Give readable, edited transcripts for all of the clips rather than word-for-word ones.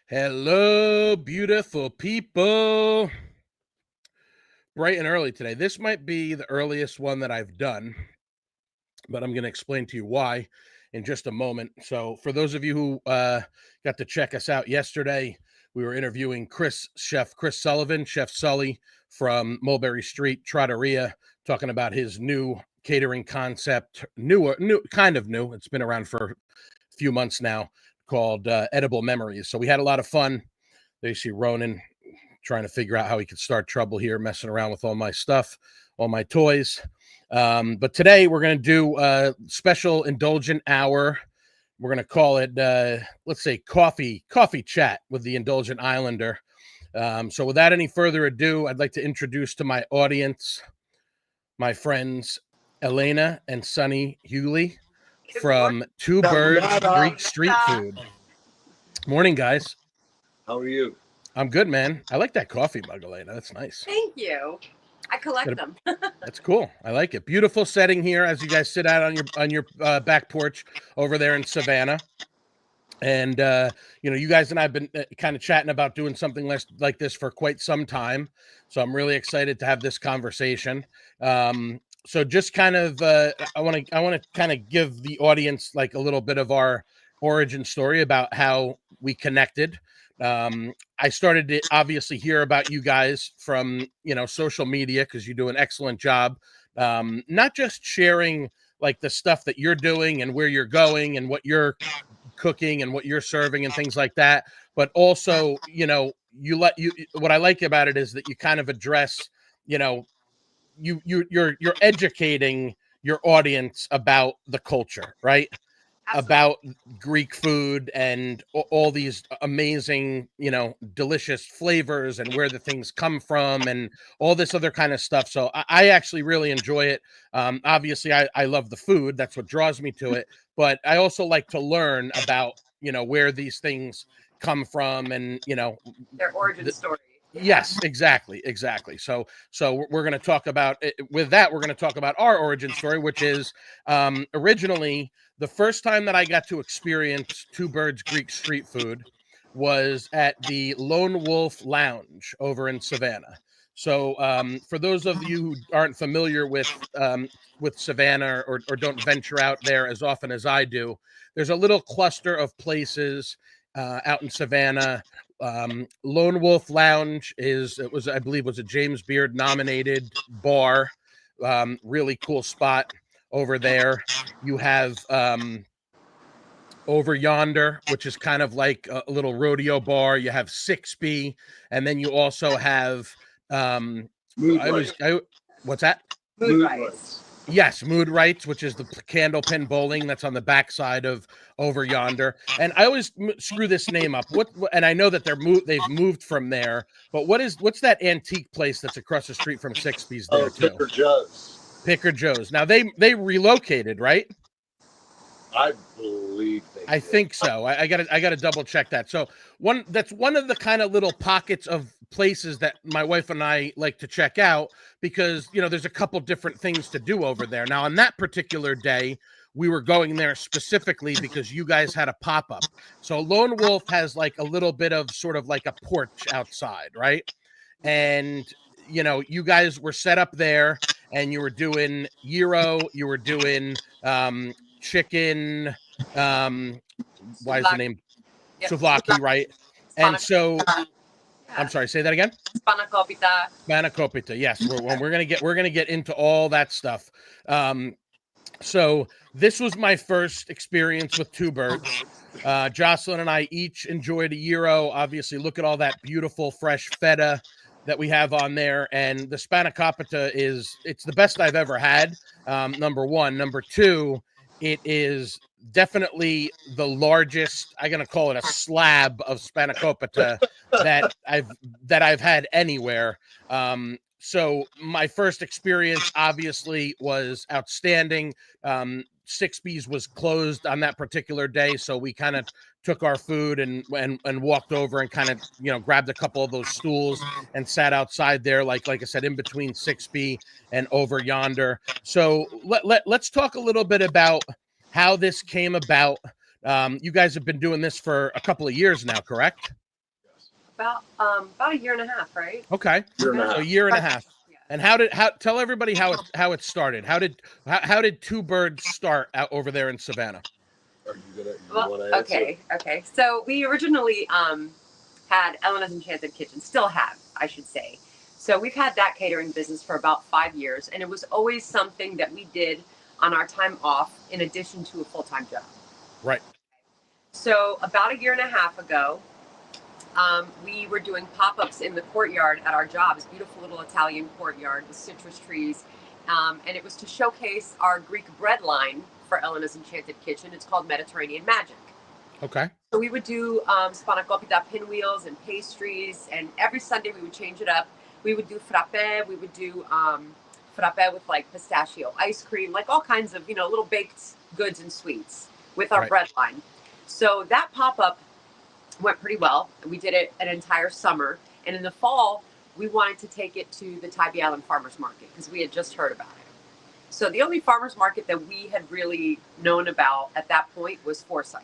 Hello, beautiful people. Bright and early today. This might be the earliest one that I've done, but I'm going to explain to you why in just a moment. So for those of you who got to check us out yesterday, we were interviewing Chef Chris Sullivan, Chef Sully from Mulberry Street Trattoria, talking about his new catering concept, kind of new. It's been around for a few months now, called Edible Memories. So we had a lot of fun. There you see Ronan trying to figure out how he could start trouble here, messing around with all my stuff, all my toys. But today we're going to do a special Indulgent hour. We're going to call it, let's say, coffee chat with the Indulgent Islander. So without any further ado, I'd like to introduce to my audience my friends Elena and Sonny Hugley from Two Birds Greek Street Food. Morning, guys. How are you? I'm good, man. I like that coffee mug, Elena. That's nice. Thank you. I collect them. That's cool. I like it. Beautiful setting here as you guys sit out on your back porch over there in Savannah. And you guys and I have been kind of chatting about doing something like this for quite some time. So I'm really excited to have this conversation. So just kind of, I want to kind of give the audience like a little bit of our origin story about how we connected. I started to obviously hear about you guys from, social media, because you do an excellent job. Not just sharing like the stuff that you're doing and where you're going and what you're cooking and what you're serving and things like that, but also, what I like about it is that you kind of address, you're educating your audience about the culture, right? Absolutely. About Greek food and all these amazing, delicious flavors and where the things come from and all this other kind of stuff. So I actually really enjoy it. Obviously, I love the food. That's what draws me to it. But I also like to learn about, where these things come from and, their origin story. Yes, exactly. So we're going to talk about it. With that, we're going to talk about our origin story, which is originally the first time that I got to experience Two Birds Greek Street Food was at the Lone Wolf Lounge over in Savannah. So for those of you who aren't familiar with Savannah or don't venture out there as often as I do, there's a little cluster of places out in Savannah. Lone Wolf Lounge I believe was a James Beard nominated bar. Really cool spot over there. You have Over Yonder, which is kind of like a little rodeo bar. You have 6B, and then you also have what's that? Mood Rights. Yes, Mood Rights, which is the Candlepin Bowling that's on the backside of Over Yonder. And I always screw this name up. And I know that they've moved from there, but what's that antique place that's across the street from 6B's there too? Picker Joe's. Picker Joe's. Now they relocated, right? I believe they I think so. I gotta double check that. So that's one of the kind of little pockets of places that my wife and I like to check out because there's a couple different things to do over there. Now on that particular day, we were going there specifically because you guys had a pop-up. So Lone Wolf has like a little bit of sort of like a porch outside, right? And you guys were set up there and you were doing gyro, you were doing chicken, why is the name? Yep. Souvlaki, right? And so, I'm sorry, say that again? Spanakopita, yes. We're gonna get into all that stuff. So this was my first experience with Two Birds. Jocelyn and I each enjoyed a gyro. Obviously, look at all that beautiful fresh feta that we have on there, and the Spanakopita it's the best I've ever had. Number one. Number two, it is definitely the largest, I'm going to call it a slab of Spanakopita that I've had anywhere. So my first experience obviously was outstanding. Sixby's was closed on that particular day, so we kind of took our food and walked over and kind of, you know, grabbed a couple of those stools and sat outside there, like I said, in between Sixby and over yonder. So let's talk a little bit about how this came about. You guys have been doing this for a couple of years now, correct? About a year and a half, right? Okay, Year and a so a half. year and a half. Yeah. And tell everybody how it started. How did Two Birds start out over there in Savannah? Are you gonna? You Well, wanna answer? okay. So we originally had Elena's Enchanted Kitchen, still have, I should say. So we've had that catering business for about 5 years, and it was always something that we did on our time off in addition to a full-time job. Right. So about a year and a half ago, we were doing pop-ups in the courtyard at our job, this beautiful little Italian courtyard with citrus trees. And it was to showcase our Greek bread line for Elena's Enchanted Kitchen. It's called Mediterranean Magic. Okay. So we would do spanakopita pinwheels and pastries, and every Sunday we would change it up. We would do frappe. We would do frappe with like pistachio ice cream, like all kinds of, you know, little baked goods and sweets with our Right. bread line. So that pop-up went pretty well. We did it an entire summer. And in the fall, we wanted to take it to the Tybee Island Farmers Market because we had just heard about it. So the only farmers market that we had really known about at that point was Forsyth.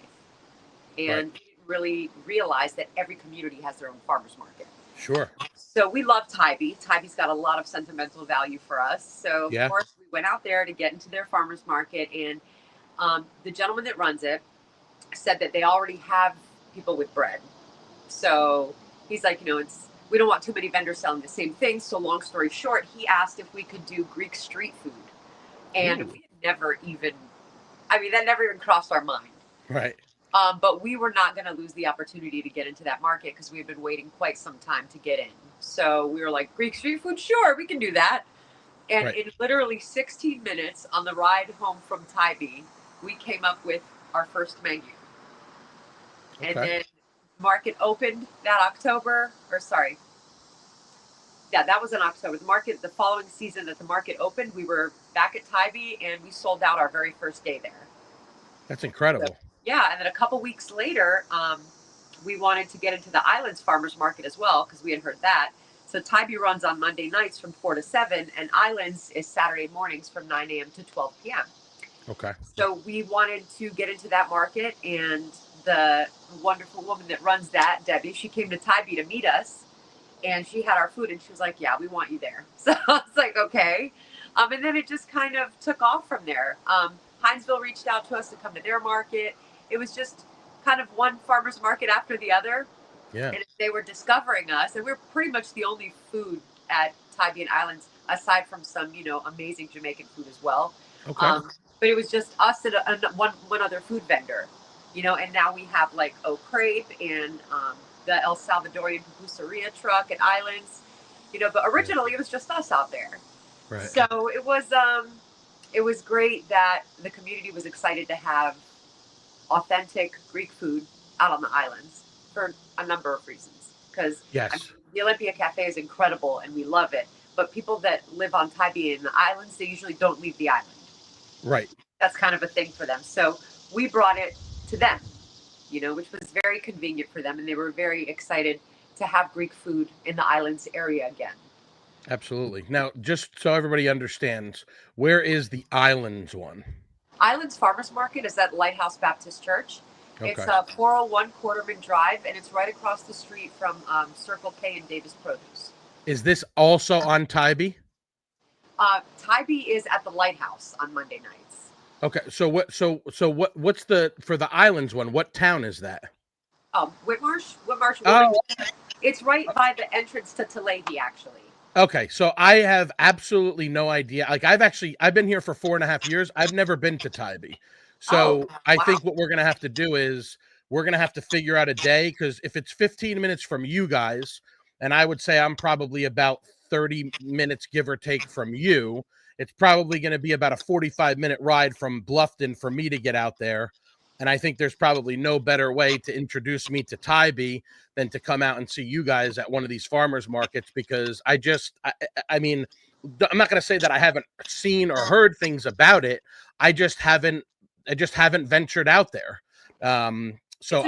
And Right. we didn't really realize that every community has their own farmers market. Sure. So we love Tybee. Tybee's got a lot of sentimental value for us. So Yeah. of course we went out there to get into their farmers market, and the gentleman that runs it said that they already have people with bread. So he's like, you know, we don't want too many vendors selling the same thing. So long story short, he asked if we could do Greek street food. And Ooh. we had never even, I mean, that never even crossed our mind. Right. But we were not going to lose the opportunity to get into that market because we had been waiting quite some time to get in. So we were like, Greek street food, sure, we can do that. And Right. in literally 16 minutes on the ride home from Tybee, we came up with our first menu. Okay. And then market opened that October, or sorry. Yeah, that was in October. The following season that the market opened, we were back at Tybee and we sold out our very first day there. That's incredible. Yeah, and then a couple weeks later, we wanted to get into the Islands Farmers Market as well because we had heard that. So Tybee runs on Monday nights from 4 to 7, and Islands is Saturday mornings from 9 a.m. to 12 p.m. Okay. So we wanted to get into that market, and the wonderful woman that runs that, Debbie, she came to Tybee to meet us, and she had our food, and she was like, yeah, we want you there. So I was like, okay. And then it just kind of took off from there. Hinesville reached out to us to come to their market. It was just kind of one farmer's market after the other. Yeah. And they were discovering us, and we're pretty much the only food at Tybee and Islands, aside from some, you know, amazing Jamaican food as well. Okay. But it was just us and one other food vendor, you know, and now we have like Au Crepe and the El Salvadorian pupuseria truck at Islands, you know, but originally it was just us out there. Right. So it was great that the community was excited to have authentic Greek food out on the islands for a number of reasons. Because Yes. the Olympia Cafe is incredible and we love it, but people that live on Tybee and the islands, they usually don't leave the island. Right. That's kind of a thing for them. So we brought it to them, you know, which was very convenient for them, and they were very excited to have Greek food in the islands area again. Absolutely. Now, just so everybody understands, where is the Islands one? Islands Farmers Market is at Lighthouse Baptist Church. Okay. It's 401 Quarterman Drive, and it's right across the street from Circle K and Davis Produce. Is this also on Tybee? Tybee is at the Lighthouse on Monday nights. Okay. So what's the for the Islands one? What town is that? Whitmarsh. Oh. It's right by the entrance to Tulagi, actually. Okay, so I have absolutely no idea. Like I've been here for 4.5 years. I've never been to Tybee. So I think what we're gonna have to do is we're gonna have to figure out a day, because if it's 15 minutes from you guys, and I would say I'm probably about 30 minutes, give or take, from you, it's probably gonna be about a 45-minute ride from Bluffton for me to get out there. And I think there's probably no better way to introduce me to Tybee than to come out and see you guys at one of these farmers markets, because I mean, I'm not going to say that I haven't seen or heard things about it. I just haven't just haven't ventured out there. So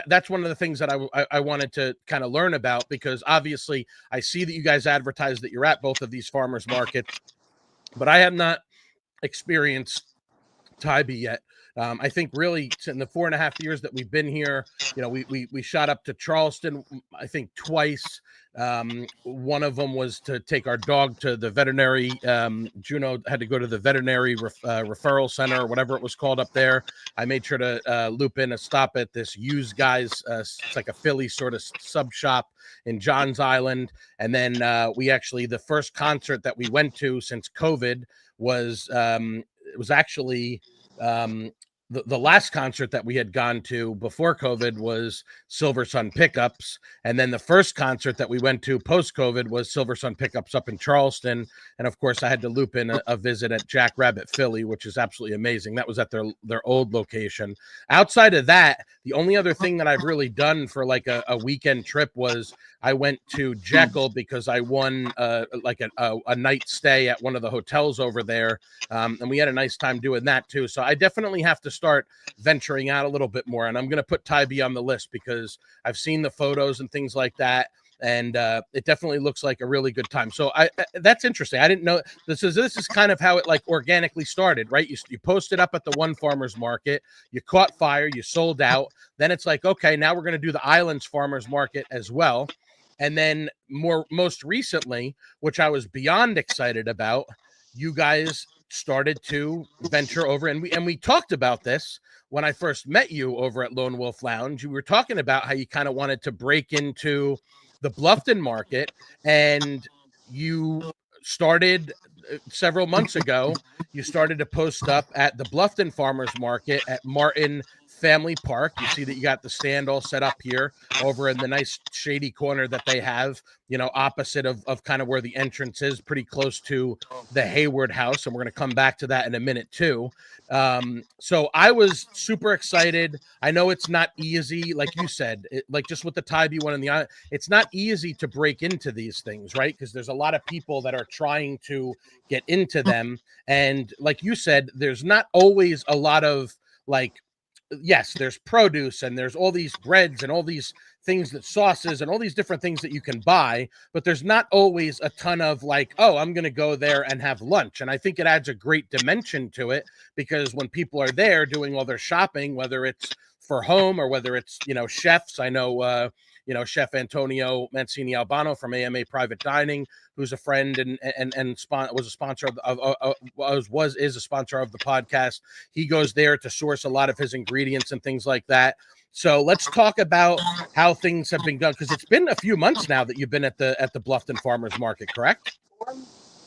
that's one of the things that I wanted to kind of learn about, because obviously I see that you guys advertise that you're at both of these farmers markets, but I have not experienced Tybee yet. I think really in the 4.5 years that we've been here, you know, we shot up to Charleston, I think twice. One of them was to take our dog to the veterinary. Juno had to go to the veterinary referral center or whatever it was called up there. I made sure to loop in a stop at this used guys. It's like a Philly sort of sub shop in Johns Island. And then we actually, the first concert that we went to since COVID was, it was actually the last concert that we had gone to before COVID was Silver Sun Pickups. And then the first concert that we went to post-COVID was Silver Sun Pickups up in Charleston. And of course, I had to loop in a visit at Jack Rabbit Philly, which is absolutely amazing. That was at their old location. Outside of that, the only other thing that I've really done for like a weekend trip was I went to Jekyll because I won like a night stay at one of the hotels over there. And we had a nice time doing that too. So I definitely have to start venturing out a little bit more. And I'm going to put Tybee on the list because I've seen the photos and things like that. And it definitely looks like a really good time. So that's interesting. I didn't know this is kind of how it like organically started, right? You posted up at the one farmer's market, you caught fire, you sold out. Then it's like, okay, now we're going to do the Islands farmer's market as well. And then most recently, which I was beyond excited about, you guys started to venture over, and we talked about this when I first met you over at Lone Wolf Lounge. You were talking about how you kind of wanted to break into the Bluffton market, and you started several months ago. You started to post up at the Bluffton Farmers Market at Martin Family Park. You see that you got the stand all set up here over in the nice shady corner that they have, you know, opposite of kind of where the entrance is, pretty close to the Hayward house. And we're going to come back to that in a minute too. So I was super excited. I know it's not easy, like you said, like just with the Tybee one in the island, it's not easy to break into these things, right? Because there's a lot of people that are trying to get into them. And like you said, there's not always a lot of like, yes, there's produce and there's all these breads and all these things, that sauces and all these different things that you can buy, but there's not always a ton of like, oh, I'm going to go there and have lunch. And I think it adds a great dimension to it, because when people are there doing all their shopping, whether it's for home or whether it's, you know, chefs, I know, you know, Chef Antonio Mancini Albano from AMA Private Dining, who's a friend and was a sponsor is a sponsor of the podcast. He goes there to source a lot of his ingredients and things like that. So let's talk about how things have been done, because it's been a few months now that you've been at the Bluffton Farmers Market, correct?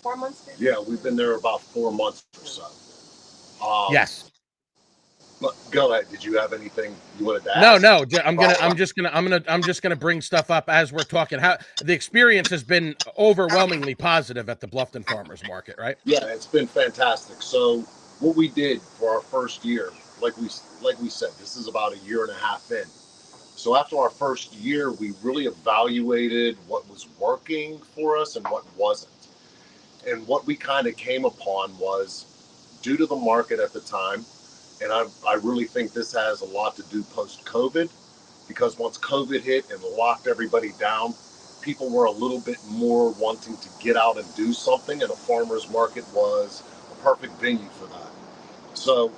4 months. Yeah, we've been there about 4 months or so. Yes. Go ahead. Did you have anything you wanted to ask? No. I'm just gonna bring stuff up as we're talking. How the experience has been overwhelmingly positive at the Bluffton Farmers Market, right? Yeah, it's been fantastic. So what we did for our first year, like we said, this is about 1.5 years in. So after our first year, we really evaluated what was working for us and what wasn't. And what we kind of came upon was, due to the market at the time, and I really think this has a lot to do post-COVID, because once COVID hit and locked everybody down, people were a little bit more wanting to get out and do something, and a farmer's market was a perfect venue for that. So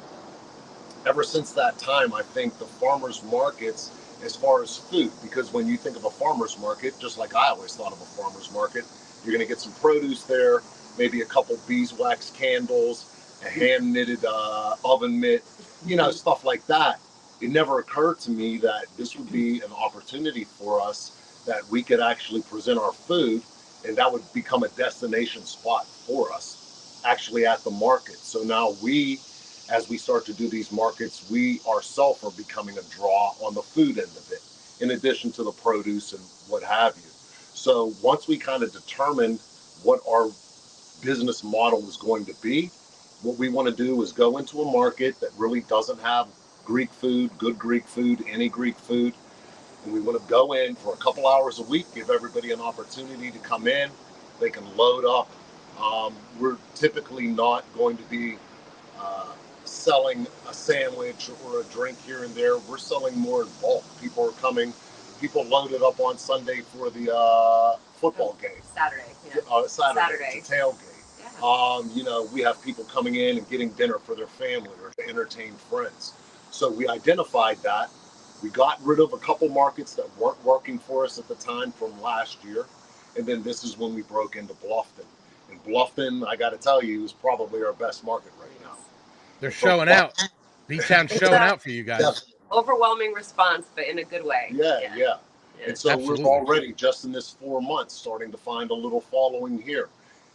ever since that time, I think the farmers markets, as far as food, because when you think of a farmers market, just like I always thought of a farmers market, you're going to get some produce there, maybe a couple beeswax candles, a hand knitted oven mitt, you know, stuff like that. It never occurred to me that this would be an opportunity for us, that we could actually present our food, and that would become a destination spot for us actually at the market. So now as we start to do these markets, we ourselves are becoming a draw on the food end of it, in addition to the produce and what have you. So once we kind of determined what our business model was going to be, what we want to do is go into a market that really doesn't have Greek food, good Greek food, any Greek food. And we want to go in for a couple hours a week, give everybody an opportunity to come in. They can load up. We're typically not going to be selling a sandwich or a drink here and there. We're selling more in bulk. People are coming. People loaded up on Sunday for the football game. Saturday. Saturday. To tailgate. Yeah. We have people coming in and getting dinner for their family or to entertain friends. So we identified that. We got rid of a couple markets that weren't working for us at the time from last year. And then this is when we broke into Bluffton. And Bluffton, I got to tell you, is probably our best market right now. They're showing out. B-Town's showing out for you guys. Definitely. Overwhelming response, but in a good way. Yeah. And so Absolutely. we're already, just in this 4 months, starting to find a little following here.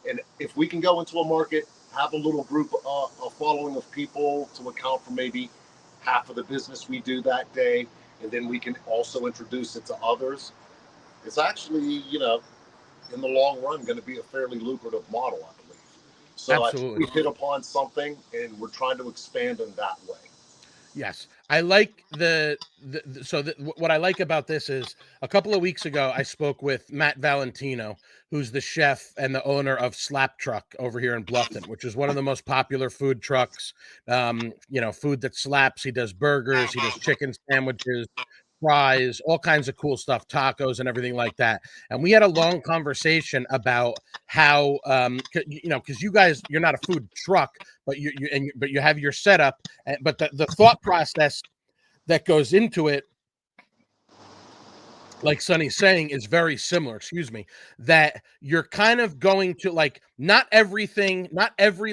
And if we can go into a market, have a little group, a following of people to account for maybe half of the business we do that day, and then we can also introduce it to others, it's actually, in the long run, going to be a fairly lucrative model, I believe. So I think we hit upon something, and we're trying to expand in that way. Yes, I like what I like about this is a couple of weeks ago I spoke with Matt Valentino, who's the chef and the owner of Slap Truck over here in Bluffton, which is one of the most popular food trucks. Food that slaps. He does burgers, he does chicken sandwiches, fries, all kinds of cool stuff, tacos and everything like that. And we had a long conversation about how, because you guys, you're not a food truck, but you have your setup, but the thought process that goes into it, like Sonny's saying, is very similar. That you're kind of going to, like, not every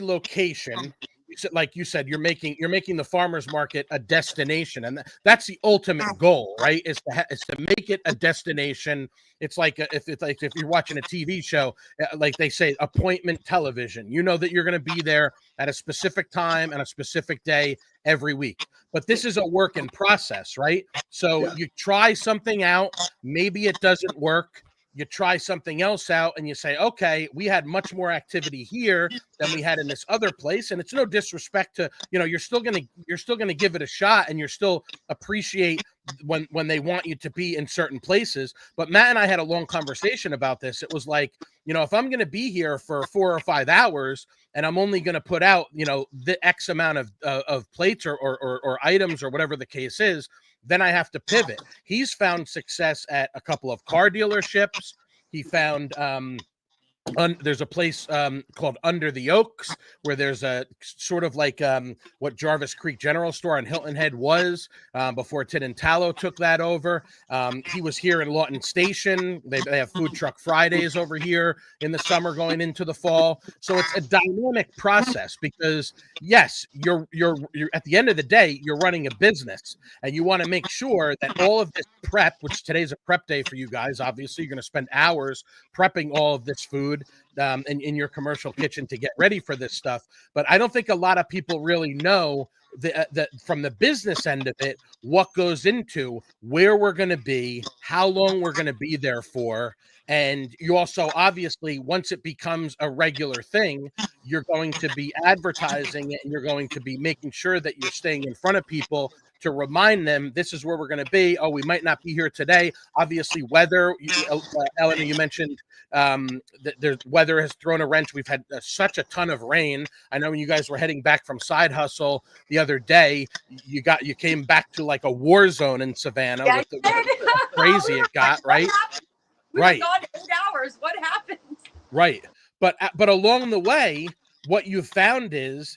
location. Like you said, you're making the farmers market a destination, and that's the ultimate goal, right? Is to make it a destination. It's like if you're watching a TV show, like they say, appointment television. You know that you're going to be there at a specific time and a specific day every week. But this is a work in process, right? So you try something out, maybe it doesn't work. You try something else out and you say, okay, we had much more activity here than we had in this other place. And it's no disrespect to, you're still going to give it a shot, and you're still appreciate when they want you to be in certain places. But Matt and I had a long conversation about this. It was like, if I'm going to be here for 4 or 5 hours and I'm only going to put out, the X amount of plates or items or whatever the case is, then I have to pivot. He's found success at a couple of car dealerships. He found there's a place called Under the Oaks, where there's a sort of like what Jarvis Creek General Store on Hilton Head was before Tin and Tallow took that over. He was here in Lawton Station. They have Food Truck Fridays over here in the summer going into the fall. So it's a dynamic process because, yes, you're at the end of the day, you're running a business, and you want to make sure that all of this prep, which today's a prep day for you guys, obviously you're going to spend hours prepping all of this food in your commercial kitchen to get ready for this stuff. But I don't think a lot of people really know that from the business end of it, what goes into where we're going to be, how long we're going to be there for. And you also, obviously, once it becomes a regular thing, you're going to be advertising it, and you're going to be making sure that you're staying in front of people to remind them this is where we're going to be. Oh, we might not be here today. Obviously, weather. Elena, you mentioned that weather has thrown a wrench. We've had such a ton of rain. I know when you guys were heading back from Side Hustle the other day, you came back to like a war zone in Savannah with how crazy it got, right? We were gone 8 hours. What happened? Right, but along the way, what you've found is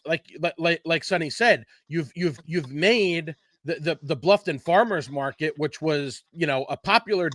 like Sonny said, you've made the Bluffton Farmers Market, which was a popular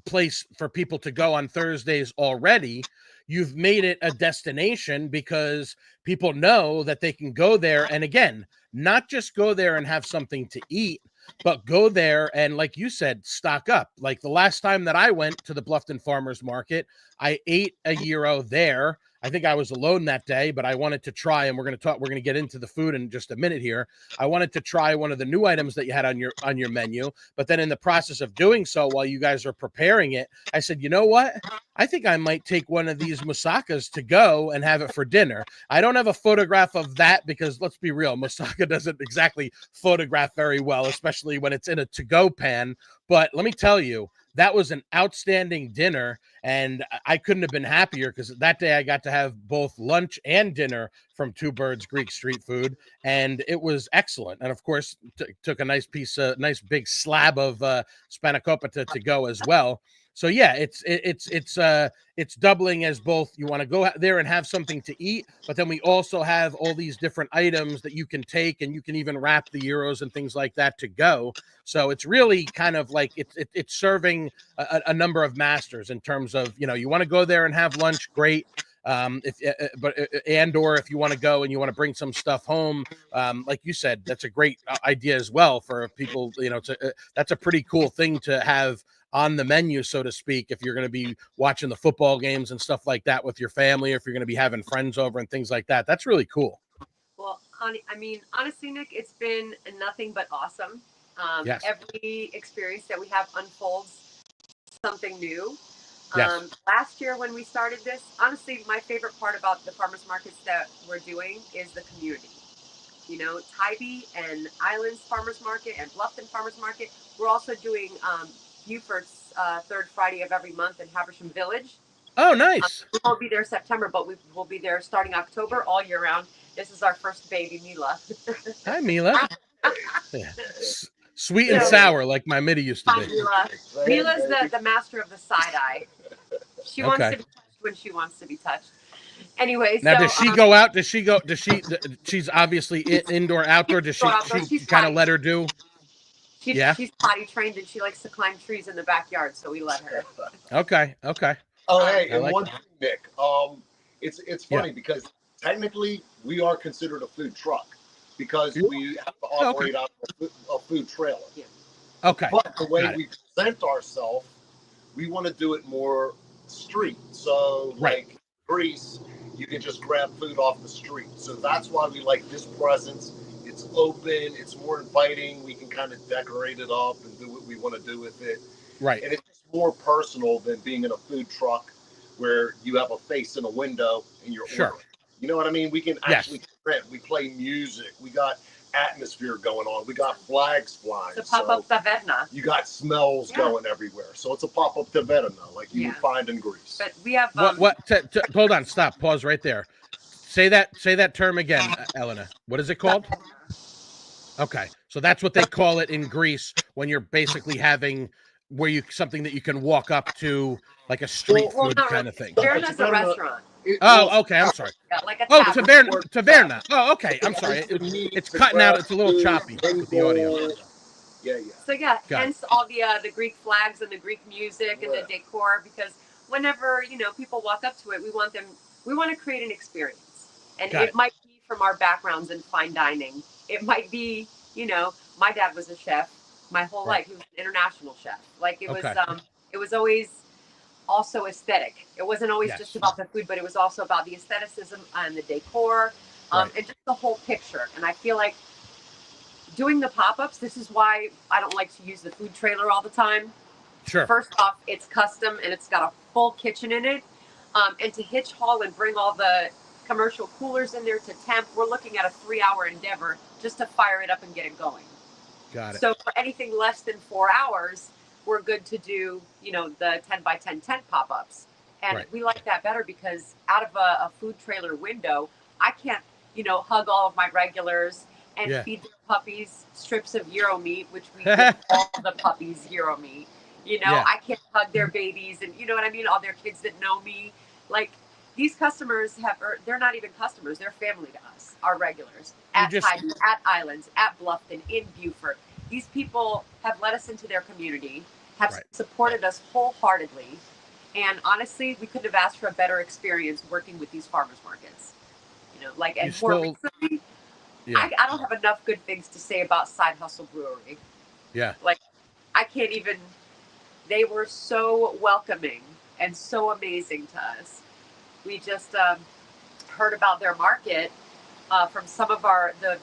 place for people to go on Thursdays already. You've made it a destination because people know that they can go there, and again, not just go there and have something to eat, but go there and, like you said, stock up. Like the last time that I went to the Bluffton Farmers Market, I ate a gyro there. I think I was alone that day, but I wanted to try, and we're going to get into the food in just a minute here. I wanted to try one of the new items that you had on your menu, but then in the process of doing so, while you guys are preparing it, I said, you know what? I think I might take one of these moussakas to go and have it for dinner. I don't have a photograph of that because, let's be real, moussaka doesn't exactly photograph very well, especially when it's in a to-go pan. But let me tell you, that was an outstanding dinner, and I couldn't have been happier because that day I got to have both lunch and dinner from Two Birds Greek Street Food, and it was excellent. And of course, took a nice nice big slab of spanakopita to go as well. So yeah, it's doubling as both. You want to go there and have something to eat, but then we also have all these different items that you can take, and you can even wrap the gyros and things like that to go. So it's really kind of like it's serving a number of masters in terms of, you know, you want to go there and have lunch, great. Or if you want to go and you want to bring some stuff home, like you said, that's a great idea as well for people. You know, that's a pretty cool thing to have on the menu, so to speak, if you're going to be watching the football games and stuff like that with your family, or if you're going to be having friends over and things like that. That's really cool. Well, I mean, honestly, Nick, it's been nothing but awesome. Yes. Every experience that we have unfolds something new. Yes. Last year when we started this, honestly, my favorite part about the farmers markets that we're doing is the community. You know, Tybee and Islands Farmers Market and Bluffton Farmers Market. We're also doing Buford's third Friday of every month in Habersham Village. Oh, nice. We won't be there September, but we will be there starting October, all year round. This is our first baby, Mila. Hi, Mila. Yeah. Sweet and sour, like my Mitty used to be. Mila. Mila's the master of the side eye. She wants to be touched when she wants to be touched. Anyway, now, so, does she go out? Does she go? Does she? She's obviously indoor, outdoor. Does she kind of let her do? She's potty trained and she likes to climb trees in the backyard, so we let her. Okay. Oh, hey, and like one thing, Nick. It's funny because technically we are considered a food truck because we have to operate out of a food trailer. Yeah. Okay. But the way we present ourselves, we want to do it more street. So, like Greece, you can just grab food off the street. So that's why we like this presence. It's open. It's more inviting. We can kind of decorate it up and do what we want to do with it. Right. And it's just more personal than being in a food truck where you have a face in a window and you're ordering. You know what I mean? We can actually print. We play music. We got atmosphere going on. We got flags flying. It's a pop-up taverna. You got smells going everywhere. So it's a pop-up taverna like you would find in Greece. But we have hold on, stop, pause right there. Say that term again, Elena. What is it called? Okay. So that's what they call it in Greece when you're basically having something that you can walk up to, like a street food kind of thing. Taverna's a restaurant. Oh, okay. I'm sorry. Yeah, like a taverna. Oh, okay. I'm sorry. It's cutting out. It's a little choppy with the audio. Yeah. So hence all the Greek flags and the Greek music and the decor, because whenever people walk up to it, we want to create an experience, and it might be from our backgrounds in fine dining. It might be, my dad was a chef my whole life. He was an international chef. Like it was always also aesthetic. It wasn't always just about the food, but it was also about the aestheticism and the decor, and just the whole picture. And I feel like doing the pop-ups, this is why I don't like to use the food trailer all the time. Sure. First off, it's custom and it's got a full kitchen in it. And to hitch haul and bring all the commercial coolers in there to temp, we're looking at a 3-hour endeavor just to fire it up and get it going. Got it. So for anything less than 4 hours, we're good to do, the 10 by 10 tent pop-ups. And we like that better because out of a food trailer window, I can't, hug all of my regulars and feed their puppies strips of gyro meat, which we give all the puppies gyro meat. I can't hug their babies and you know what I mean? All their kids that know me. Like these customers they're not even customers. They're family to us, our regulars. At Tybee, at Islands, at Bluffton, in Buford. These people have let us into their community, have supported us wholeheartedly. And honestly, we couldn't have asked for a better experience working with these farmers markets. More recently, I don't have enough good things to say about Side Hustle Brewery. Yeah. I can't even, they were so welcoming and so amazing to us. We just heard about their market from some of the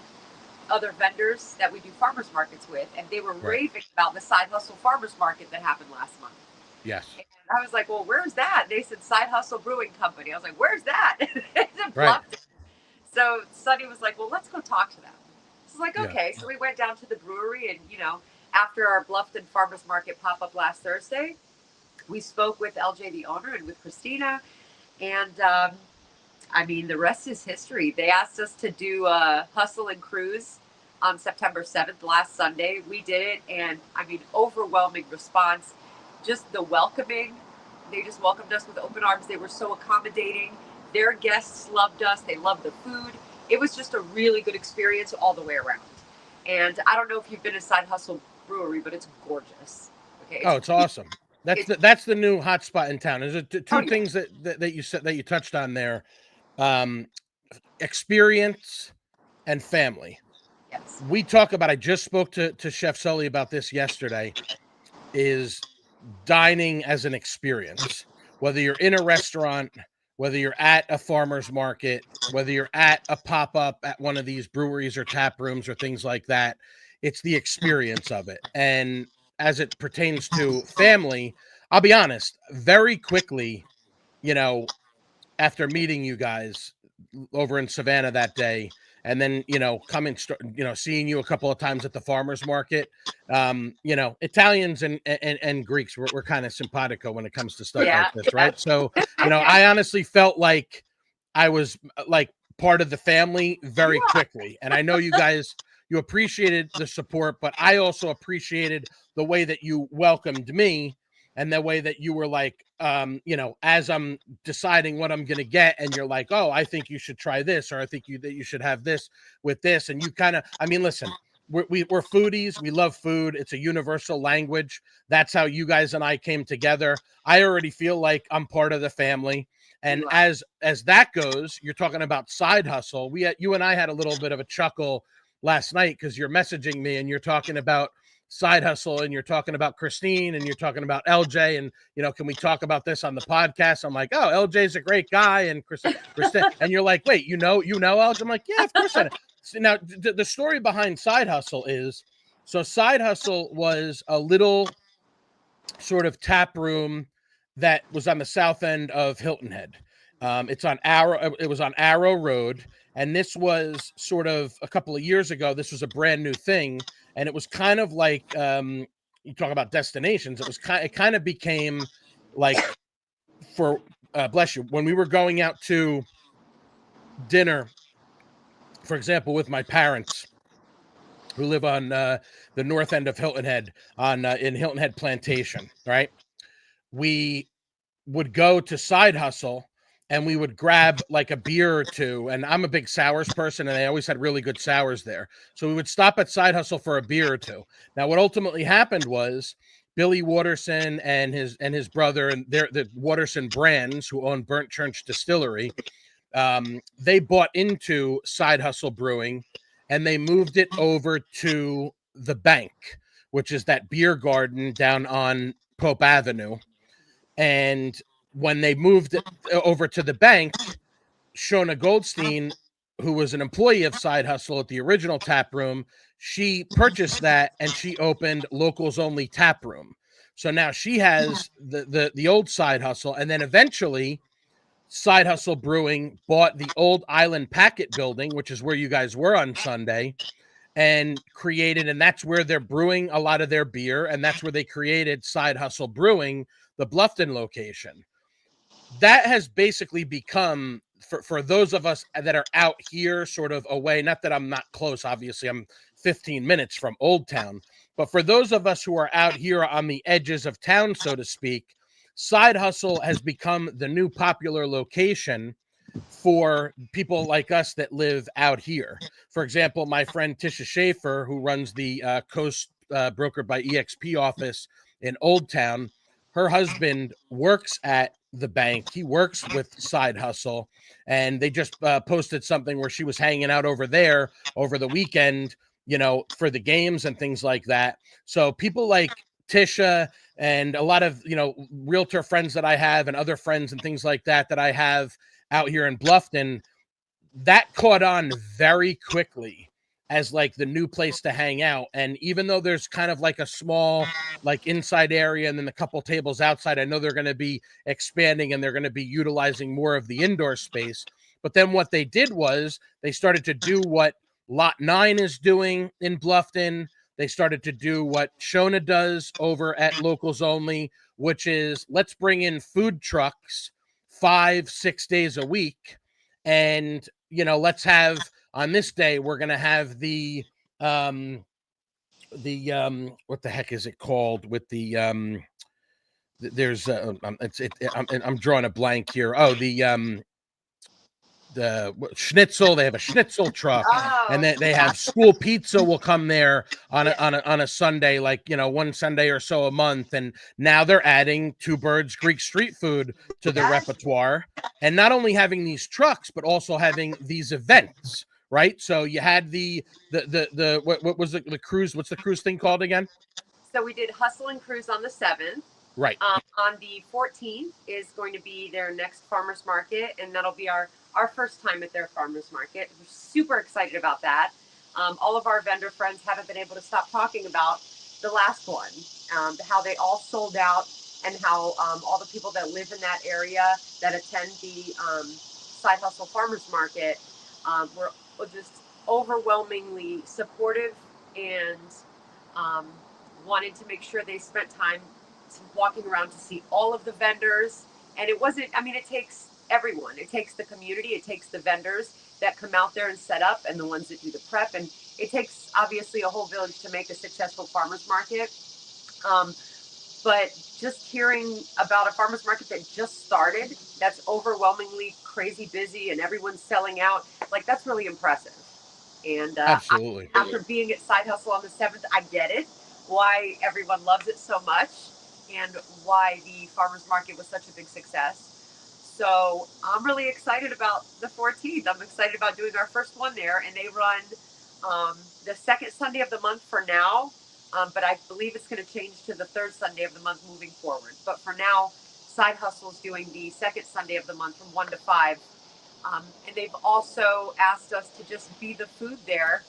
other vendors that we do farmers markets with, and they were raving about the Side Hustle Farmers Market that happened last month. Yes. And I was like, well, where's that? They said Side Hustle Brewing Company. I was like, where's that? It's in Bluffton. So Sonny was like, well, let's go talk to them. So I was like, okay. So we went down to the brewery, and after our Bluffton Farmers Market pop-up last Thursday, we spoke with LJ, the owner, and with Christina, and I mean, the rest is history. They asked us to do a hustle and cruise on September 7th, last Sunday. We did it, and I mean, overwhelming response. Just the welcoming. They just welcomed us with open arms. They were so accommodating. Their guests loved us. They loved the food. It was just a really good experience all the way around. And I don't know if you've been to Side Hustle Brewery, but it's gorgeous. Okay. It's awesome. That's the new hotspot in town. There's two things that you said, that you touched on there. Experience and family. Yes. We talk about, I just spoke to Chef Sully about this yesterday, is dining as an experience. Whether you're in a restaurant, whether you're at a farmer's market, whether you're at a pop-up at one of these breweries or tap rooms or things like that, it's the experience of it. And as it pertains to family, I'll be honest, very quickly, after meeting you guys over in Savannah that day, and then, seeing you a couple of times at the farmer's market, Italians and Greeks, we're kind of simpatico when it comes to stuff like this, right? So, I honestly felt like I was like part of the family very quickly. And I know you guys, you appreciated the support, but I also appreciated the way that you welcomed me and the way that you were like, as I'm deciding what I'm going to get, and you're like, oh, I think you should try this, or I think that you should have this with this. And you kind of, listen, we're foodies. We love food. It's a universal language. That's how you guys and I came together. I already feel like I'm part of the family. And as that goes, you're talking about Side Hustle. You and I had a little bit of a chuckle last night because you're messaging me and you're talking about Side Hustle, and you're talking about Christine, and you're talking about LJ, and can we talk about this on the podcast? I'm like, oh, LJ's a great guy, and Christine, and you're like, wait, you know LJ? I'm like, yeah, of course I know. So now the story behind Side Hustle is, so Side Hustle was a little sort of tap room that was on the south end of Hilton Head. It was on Arrow Road, and this was sort of a couple of years ago. This was a brand new thing, and it was kind of like, you talk about destinations. It kind of became like, for bless you, when we were going out to dinner, for example, with my parents, who live on the north end of Hilton Head, in Hilton Head Plantation, right? We would go to Side Hustle, and we would grab like a beer or two. And I'm a big sours person, and they always had really good sours there. So we would stop at Side Hustle for a beer or two. Now, what ultimately happened was Billy Watterson and his brother, and the Watterson Brands, who own Burnt Church Distillery, they bought into Side Hustle Brewing, and they moved it over to the Bank, which is that beer garden down on Pope Avenue. And when they moved it over to the Bank, Shona Goldstein, who was an employee of Side Hustle at the original tap room, she purchased that, and she opened Locals Only Tap Room. So now she has the old Side Hustle, and then eventually Side Hustle Brewing bought the old Island Packet building, which is where you guys were on Sunday, and created, and that's where they're brewing a lot of their beer, and that's where they created Side Hustle Brewing, the Bluffton location. That has basically become, for those of us that are out here sort of away, not that I'm not close, obviously I'm 15 minutes from Old Town, but for those of us who are out here on the edges of town, so to speak, Side Hustle has become the new popular location for people like us that live out here. For example, my friend Tisha Schaefer, who runs the Coast Brokered by EXP office in Old Town, her husband works at the Bank. He works with Side Hustle, and they just posted something where she was hanging out over there over the weekend, for the games and things like that. So people like Tisha and a lot of, realtor friends that I have, and other friends and things like that I have out here in Bluffton, that caught on very quickly as like the new place to hang out. And even though there's kind of like a small like inside area and then a couple tables outside, I know they're going to be expanding and they're going to be utilizing more of the indoor space. But then what they did was they started to do what Lot 9 is doing in Bluffton. they started to do what Shona does over at Locals Only, which is let's bring in food trucks 5-6 days a week. And, let's have on this day, we're going to have what the heck is it called with there's I'm drawing a blank here. Oh, the schnitzel. They have a schnitzel truck, and they have school pizza will come there on a Sunday, like one Sunday or so a month. And now they're adding Two Birds Greek street food to the repertoire, and not only having these trucks, but also having these events. Right. So you had what was the cruise? What's the cruise thing called again? So we did Hustle and Cruise on the 7th. Right. On the 14th is going to be their next farmers market, and that'll be our first time at their farmers market. We're super excited about that. All of our vendor friends haven't been able to stop talking about the last one, how they all sold out, and how all the people that live in that area that attend the Side Hustle Farmers Market were just overwhelmingly supportive and wanted to make sure they spent time walking around to see all of the vendors. And it wasn't, it takes everyone. It takes the community. It takes the vendors that come out there and set up, and the ones that do the prep. And it takes, obviously, a whole village to make a successful farmers market. But just hearing about a farmers market that just started, that's overwhelmingly crazy busy, and everyone's selling out, that's really impressive. And absolutely, after being at Side Hustle on the 7th, I get it, why everyone loves it so much, and why the farmers market was such a big success. So I'm really excited about the 14th. I'm excited about doing our first one there, and they run the second Sunday of the month for now. But I believe it's going to change to the third Sunday of the month moving forward. But for now, Side Hustle is doing the second Sunday of the month from 1 to 5. And they've also asked us to just be the food there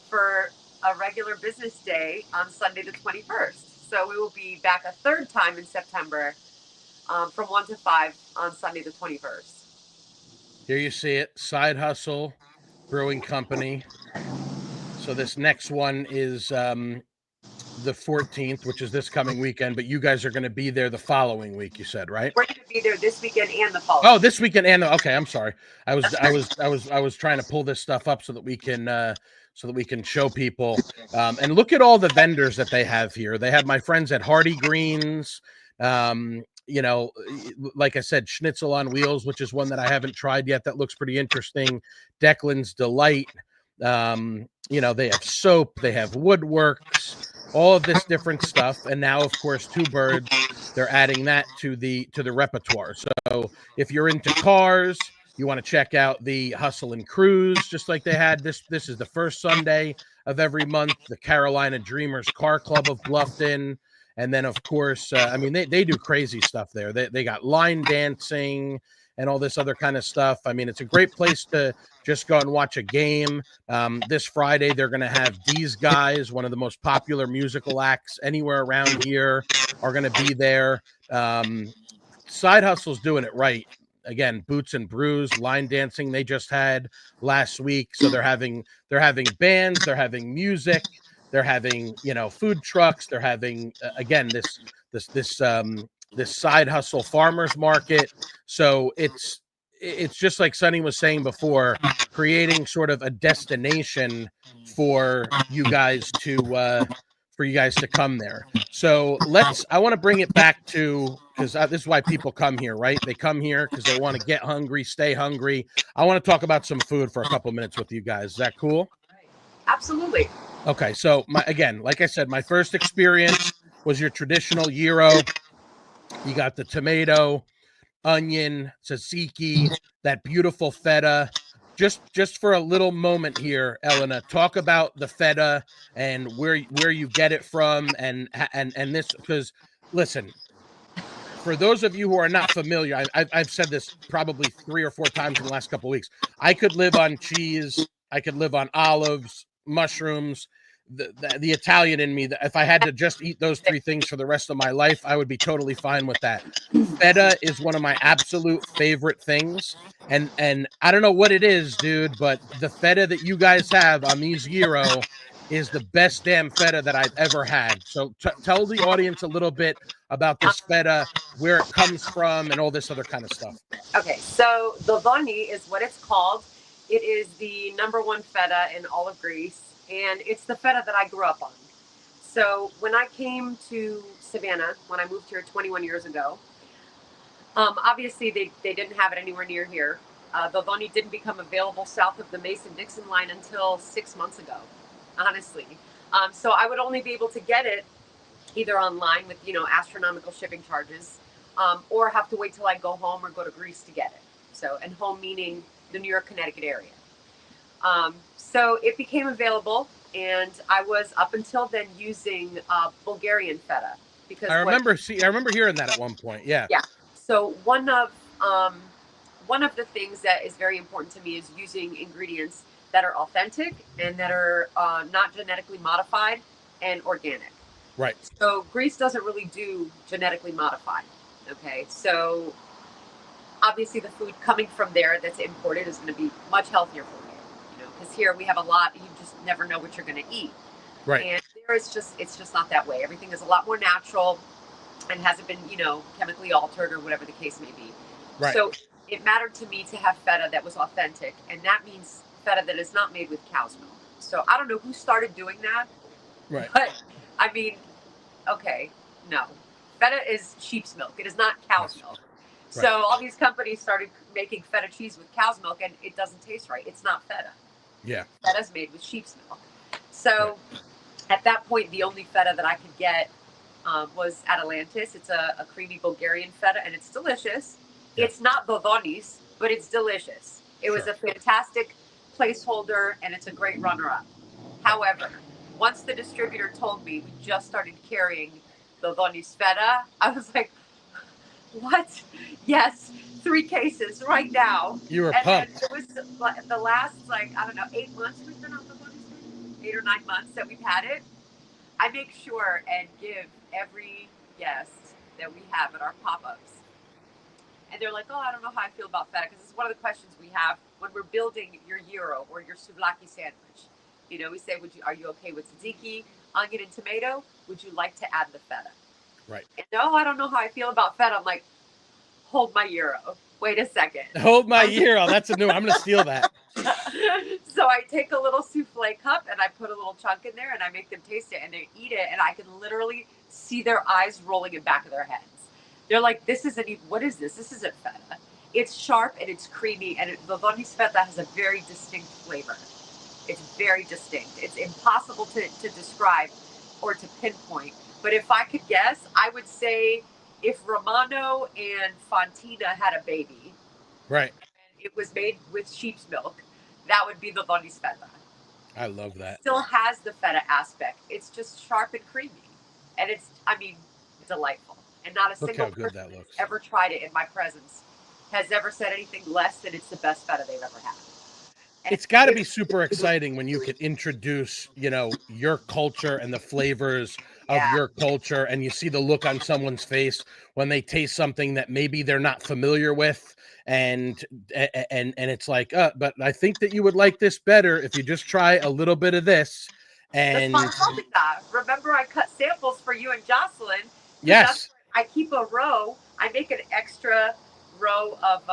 for a regular business day on Sunday the 21st. So we will be back a third time in September from 1 to 5 on Sunday the 21st. Here you see it, Side Hustle Brewing Company. So this next one is the 14th, which is this coming weekend, but you guys are going to be there the following week, you said, right? We're going to be there this weekend and the following. Oh, this weekend and okay, I'm sorry. I was trying to pull this stuff up so that we can show people. And look at all the vendors that they have here. They have my friends at Hardy Greens. Like I said, Schnitzel on Wheels, which is one that I haven't tried yet. That looks pretty interesting. Declan's Delight. They have soap. They have woodworks. All of this different stuff. And now, of course, Two Birds, they're adding that to the repertoire. So if you're into cars, you want to check out the Hustle and Cruise, just like they had. This is the first Sunday of every month, the Carolina Dreamers Car Club of Bluffton. And then, of course, they do crazy stuff there. They got line dancing and all this other kind of stuff. It's a great place to just go and watch a game. This Friday, they're going to have These Guys, one of the most popular musical acts anywhere around here, are going to be there. Side Hustle's doing it right. Again, Boots and Brews, line dancing they just had last week. So they're having bands, they're having music, they're having food trucks, they're having again this Side Hustle farmers market. So it's just like Sonny was saying before, creating sort of a destination for you guys to come there. So I want to bring it back to, because this is why people come here, right? They come here because they want to get hungry, stay hungry. I want to talk about some food for a couple minutes with you guys. Is that cool? Absolutely. Okay. So again, like I said, my first experience was your traditional gyro. You got the tomato, onion, tzatziki, that beautiful feta. Just for a little moment here, Elena, talk about the feta and where you get it from and this, because listen, for those of you who are not familiar, I've said this probably 3 or 4 times in the last couple of weeks. I could live on cheese. I could live on olives, mushrooms. The Italian in me, if I had to just eat those 3 things for the rest of my life, I would be totally fine with that. Feta is one of my absolute favorite things. And I don't know what it is, dude, but the feta that you guys have on these gyro is the best damn feta that I've ever had. So tell the audience a little bit about this feta, where it comes from, and all this other kind of stuff. Okay, so the Voni is what it's called. It is the #1 feta in all of Greece, and it's the feta that I grew up on. So when I came to Savannah, when I moved here 21 years ago, obviously they didn't have it anywhere near here. The Voni didn't become available south of the Mason-Dixon line until 6 months ago, honestly. So I would only be able to get it either online with, astronomical shipping charges, or have to wait till I go home or go to Greece to get it. So, and home meaning the New York, Connecticut area. So it became available, and I was up until then using Bulgarian feta because I remember hearing that at one point. Yeah. yeah. So one of the things that is very important to me is using ingredients that are authentic and that are not genetically modified and organic. Right. So Greece doesn't really do genetically modified. Okay, so obviously the food coming from there that's imported is going to be much healthier for you, because here we have a lot. You just never know what you're going to eat. Right. And there it's just not that way. Everything is a lot more natural and hasn't been, chemically altered or whatever the case may be. Right. So it mattered to me to have feta that was authentic, and that means feta that is not made with cow's milk. So I don't know who started doing that. Right. But I mean, okay, no. Feta is sheep's milk. It is not cow's milk. Right. So all these companies started making feta cheese with cow's milk, and it doesn't taste right. It's not feta. Yeah. Feta's made with sheep's milk. So at that point, the only feta that I could get was at Atlantis. It's a creamy Bulgarian feta, and it's delicious. Yeah. It's not Bovonis, but it's delicious. It was a fantastic placeholder, and it's a great runner-up. However, once the distributor told me we just started carrying the Bovonis feta, I was like, what? Yes, 3 cases right now. You were and pumped. It was the last, 8 months we've been on the Bovonis feta, 8 or 9 months that we've had it. I make sure and give every guest that we have at our pop-ups. And they're like, oh, I don't know how I feel about feta, because it's one of the questions we have when we're building your gyro or your souvlaki sandwich. We say, are you okay with tzatziki, onion, and tomato? Would you like to add the feta? Right. And no, I don't know how I feel about feta. I'm like, hold my gyro. Wait a second. Hold my gyro. That's a new one. I'm going to steal that. So I take a little souffle cup and I put a little chunk in there and I make them taste it, and they eat it, and I can literally see their eyes rolling in back of their heads. They're like, what is this? This isn't feta. It's sharp and it's creamy, and the Bovonis feta has a very distinct flavor. It's very distinct. It's impossible to describe or to pinpoint. But if I could guess, I would say if Romano and Fontina had a baby, right, and it was made with sheep's milk, that would be the Bovonis feta. I love that. It still has the feta aspect. It's just sharp and creamy. And it's delightful. And not a single person who's ever tried it in my presence has ever said anything less than it's the best feta they've ever had. And it's got to be super exciting when you could introduce, your culture and the flavors of your culture, and you see the look on someone's face when they taste something that maybe they're not familiar with, and it's like, but I think that you would like this better if you just try a little bit of this. And remember, I cut samples for you and Jocelyn. Yes. I keep a row. I make an extra row of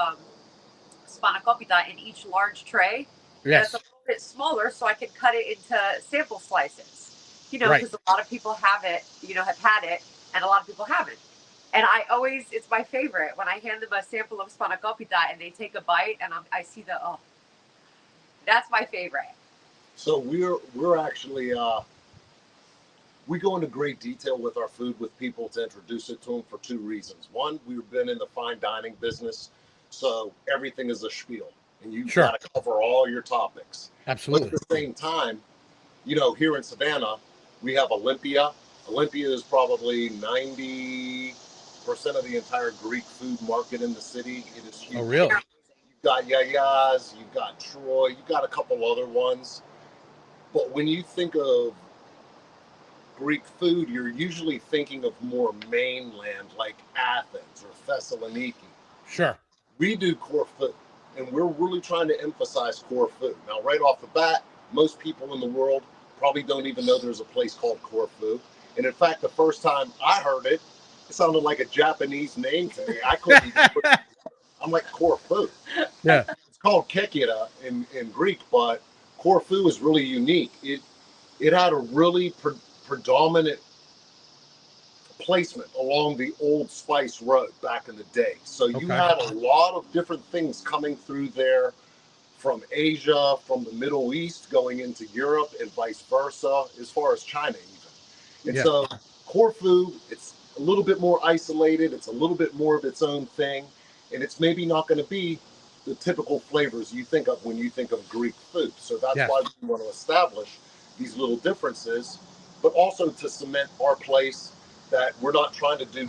spanakopita in each large tray. Yes. That's a little bit smaller, so I can cut it into sample slices. Because a lot of people have it, have had it, and a lot of people haven't. And it's my favorite when I hand them a sample of spanakopita and they take a bite, and I see that's my favorite. So we're actually we go into great detail with our food with people to introduce it to them for 2 reasons. One, we've been in the fine dining business, so everything is a spiel, and you've got to cover all your topics. Absolutely. But at the same time, here in Savannah, we have Olympia. Olympia is probably 90% of the entire Greek food market in the city. It is huge. Oh, really? You've got Yaya's, you've got Troy, you've got a couple other ones. But when you think of Greek food, you're usually thinking of more mainland, like Athens or Thessaloniki. Sure. We do core food, and we're really trying to emphasize core food. Now, right off the bat, most people in the world probably don't even know there's a place called Corfu. And in fact, the first time I heard it, it sounded like a Japanese name to me. I couldn't even put it together. I'm like, Corfu. Yeah. It's called Kekira in Greek, but Corfu is really unique. It had a really predominant placement along the old Spice Road back in the day. So you Okay. had a lot of different things coming through there from Asia, from the Middle East, going into Europe, and vice versa, as far as China even. And Yeah. so Corfu, it's a little bit more isolated. It's a little bit more of its own thing. And it's maybe not going to be the typical flavors you think of when you think of Greek food. So that's Yes. why we want to establish these little differences, but also to cement our place that we're not trying to do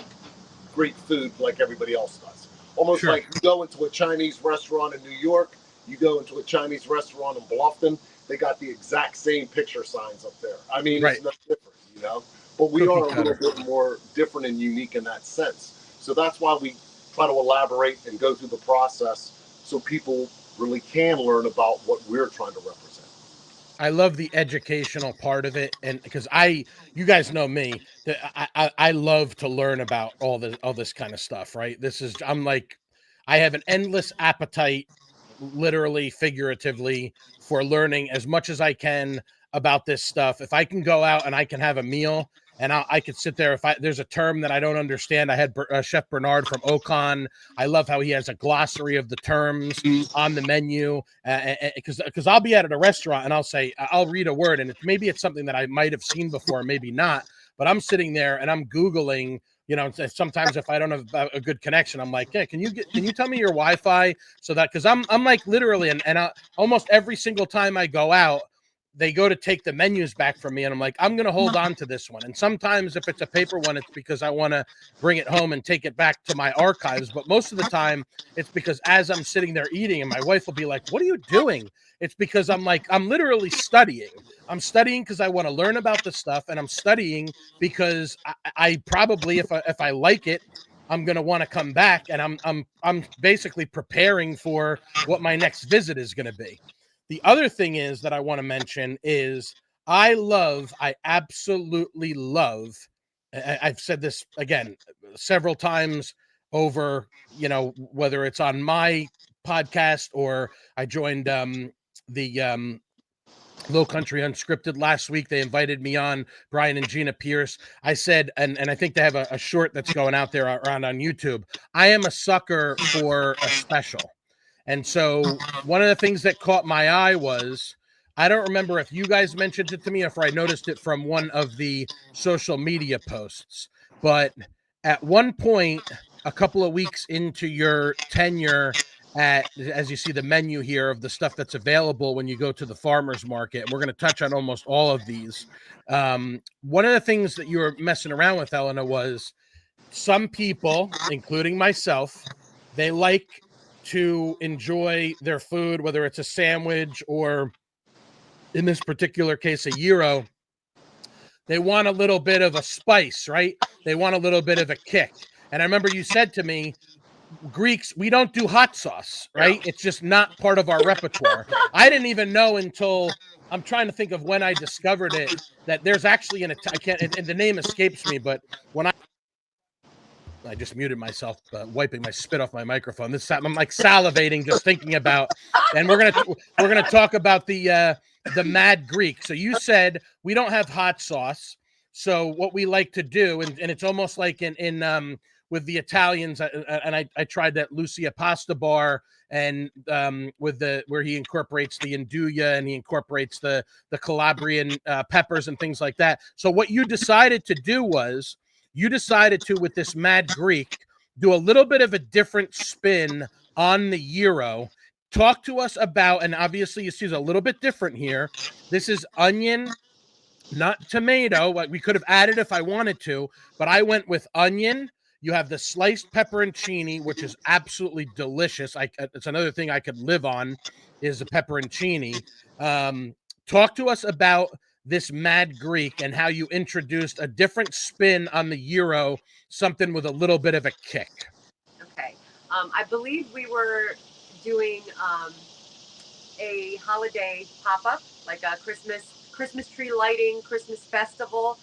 Greek food like everybody else does. Almost Sure. like you go into a Chinese restaurant in New York, you go into a Chinese restaurant in Bluffton, they got the exact same picture signs up there. I mean, Right. it's no different, you know? But we Cookie are a little bit more different and unique in that sense. So that's why we try to elaborate and go through the process so people really can learn about what we're trying to represent. I love the educational part of it, and because you guys know me, that I love to learn about all this kind of stuff, right? I'm like, I have an endless appetite, literally, figuratively, for learning as much as I can about this stuff. If I can go out and I can have a meal, and I could sit there, if there's a term that I don't understand, I had Chef Bernard from Ocon. I love how he has a glossary of the terms on the menu, because I'll be at a restaurant and I'll read a word, and maybe it's something that I might have seen before, maybe not, but I'm sitting there and I'm Googling. Sometimes if I don't have a good connection, I'm like, yeah, can you tell me your Wi-Fi, so that, because I'm like literally, and almost every single time I go out, they go to take the menus back from me, and I'm like, I'm going to hold on to this one. And sometimes if it's a paper one, it's because I want to bring it home and take it back to my archives. But most of the time, it's because as I'm sitting there eating, and my wife will be like, what are you doing? It's because I'm literally studying. I'm studying because I want to learn about the stuff, and I'm studying because I probably, if I like it, I'm going to want to come back, and I'm basically preparing for what my next visit is going to be. The other thing is that I want to mention is I absolutely love, I've said this again several times over, whether it's on my podcast or I joined the Low Country Unscripted last week. They invited me on, Brian and Gina Pierce. I said, and I think they have a short that's going out there around on YouTube. I am a sucker for a special. And so one of the things that caught my eye was, I don't remember if you guys mentioned it to me or if I noticed it from one of the social media posts, but at one point, a couple of weeks into your tenure as you see the menu here of the stuff that's available when you go to the farmer's market, and we're going to touch on almost all of these. One of the things that you were messing around with, Elena, was some people, including myself, they like to enjoy their food, whether it's a sandwich or, in this particular case, a gyro. They want a little bit of a spice, right? They want a little bit of a kick. And I remember you said to me, Greeks, we don't do hot sauce, right? It's just not part of our repertoire. I didn't even know until, I'm trying to think of when I discovered it, that there's actually I can't, and the name escapes me, but when I just muted myself, wiping my spit off my microphone. I'm like salivating just thinking about, and we're gonna talk about the Mad Greek. So you said we don't have hot sauce. So what we like to do, and it's almost like in with the Italians, and I tried that Lucia pasta bar, and with where he incorporates the Nduja and he incorporates the Calabrian peppers and things like that. So what you decided to do was, you decided to, with this Mad Greek, do a little bit of a different spin on the gyro. Talk to us about, and obviously you see it's a little bit different here. This is onion, not tomato. Like, we could have added if I wanted to, but I went with onion. You have the sliced pepperoncini, which is absolutely delicious. It's another thing I could live on, is the pepperoncini. Talk to us about this Mad Greek and how you introduced a different spin on the gyro, something with a little bit of a kick. Okay. I believe we were doing a holiday pop-up, like a Christmas Christmas tree lighting, Christmas festival,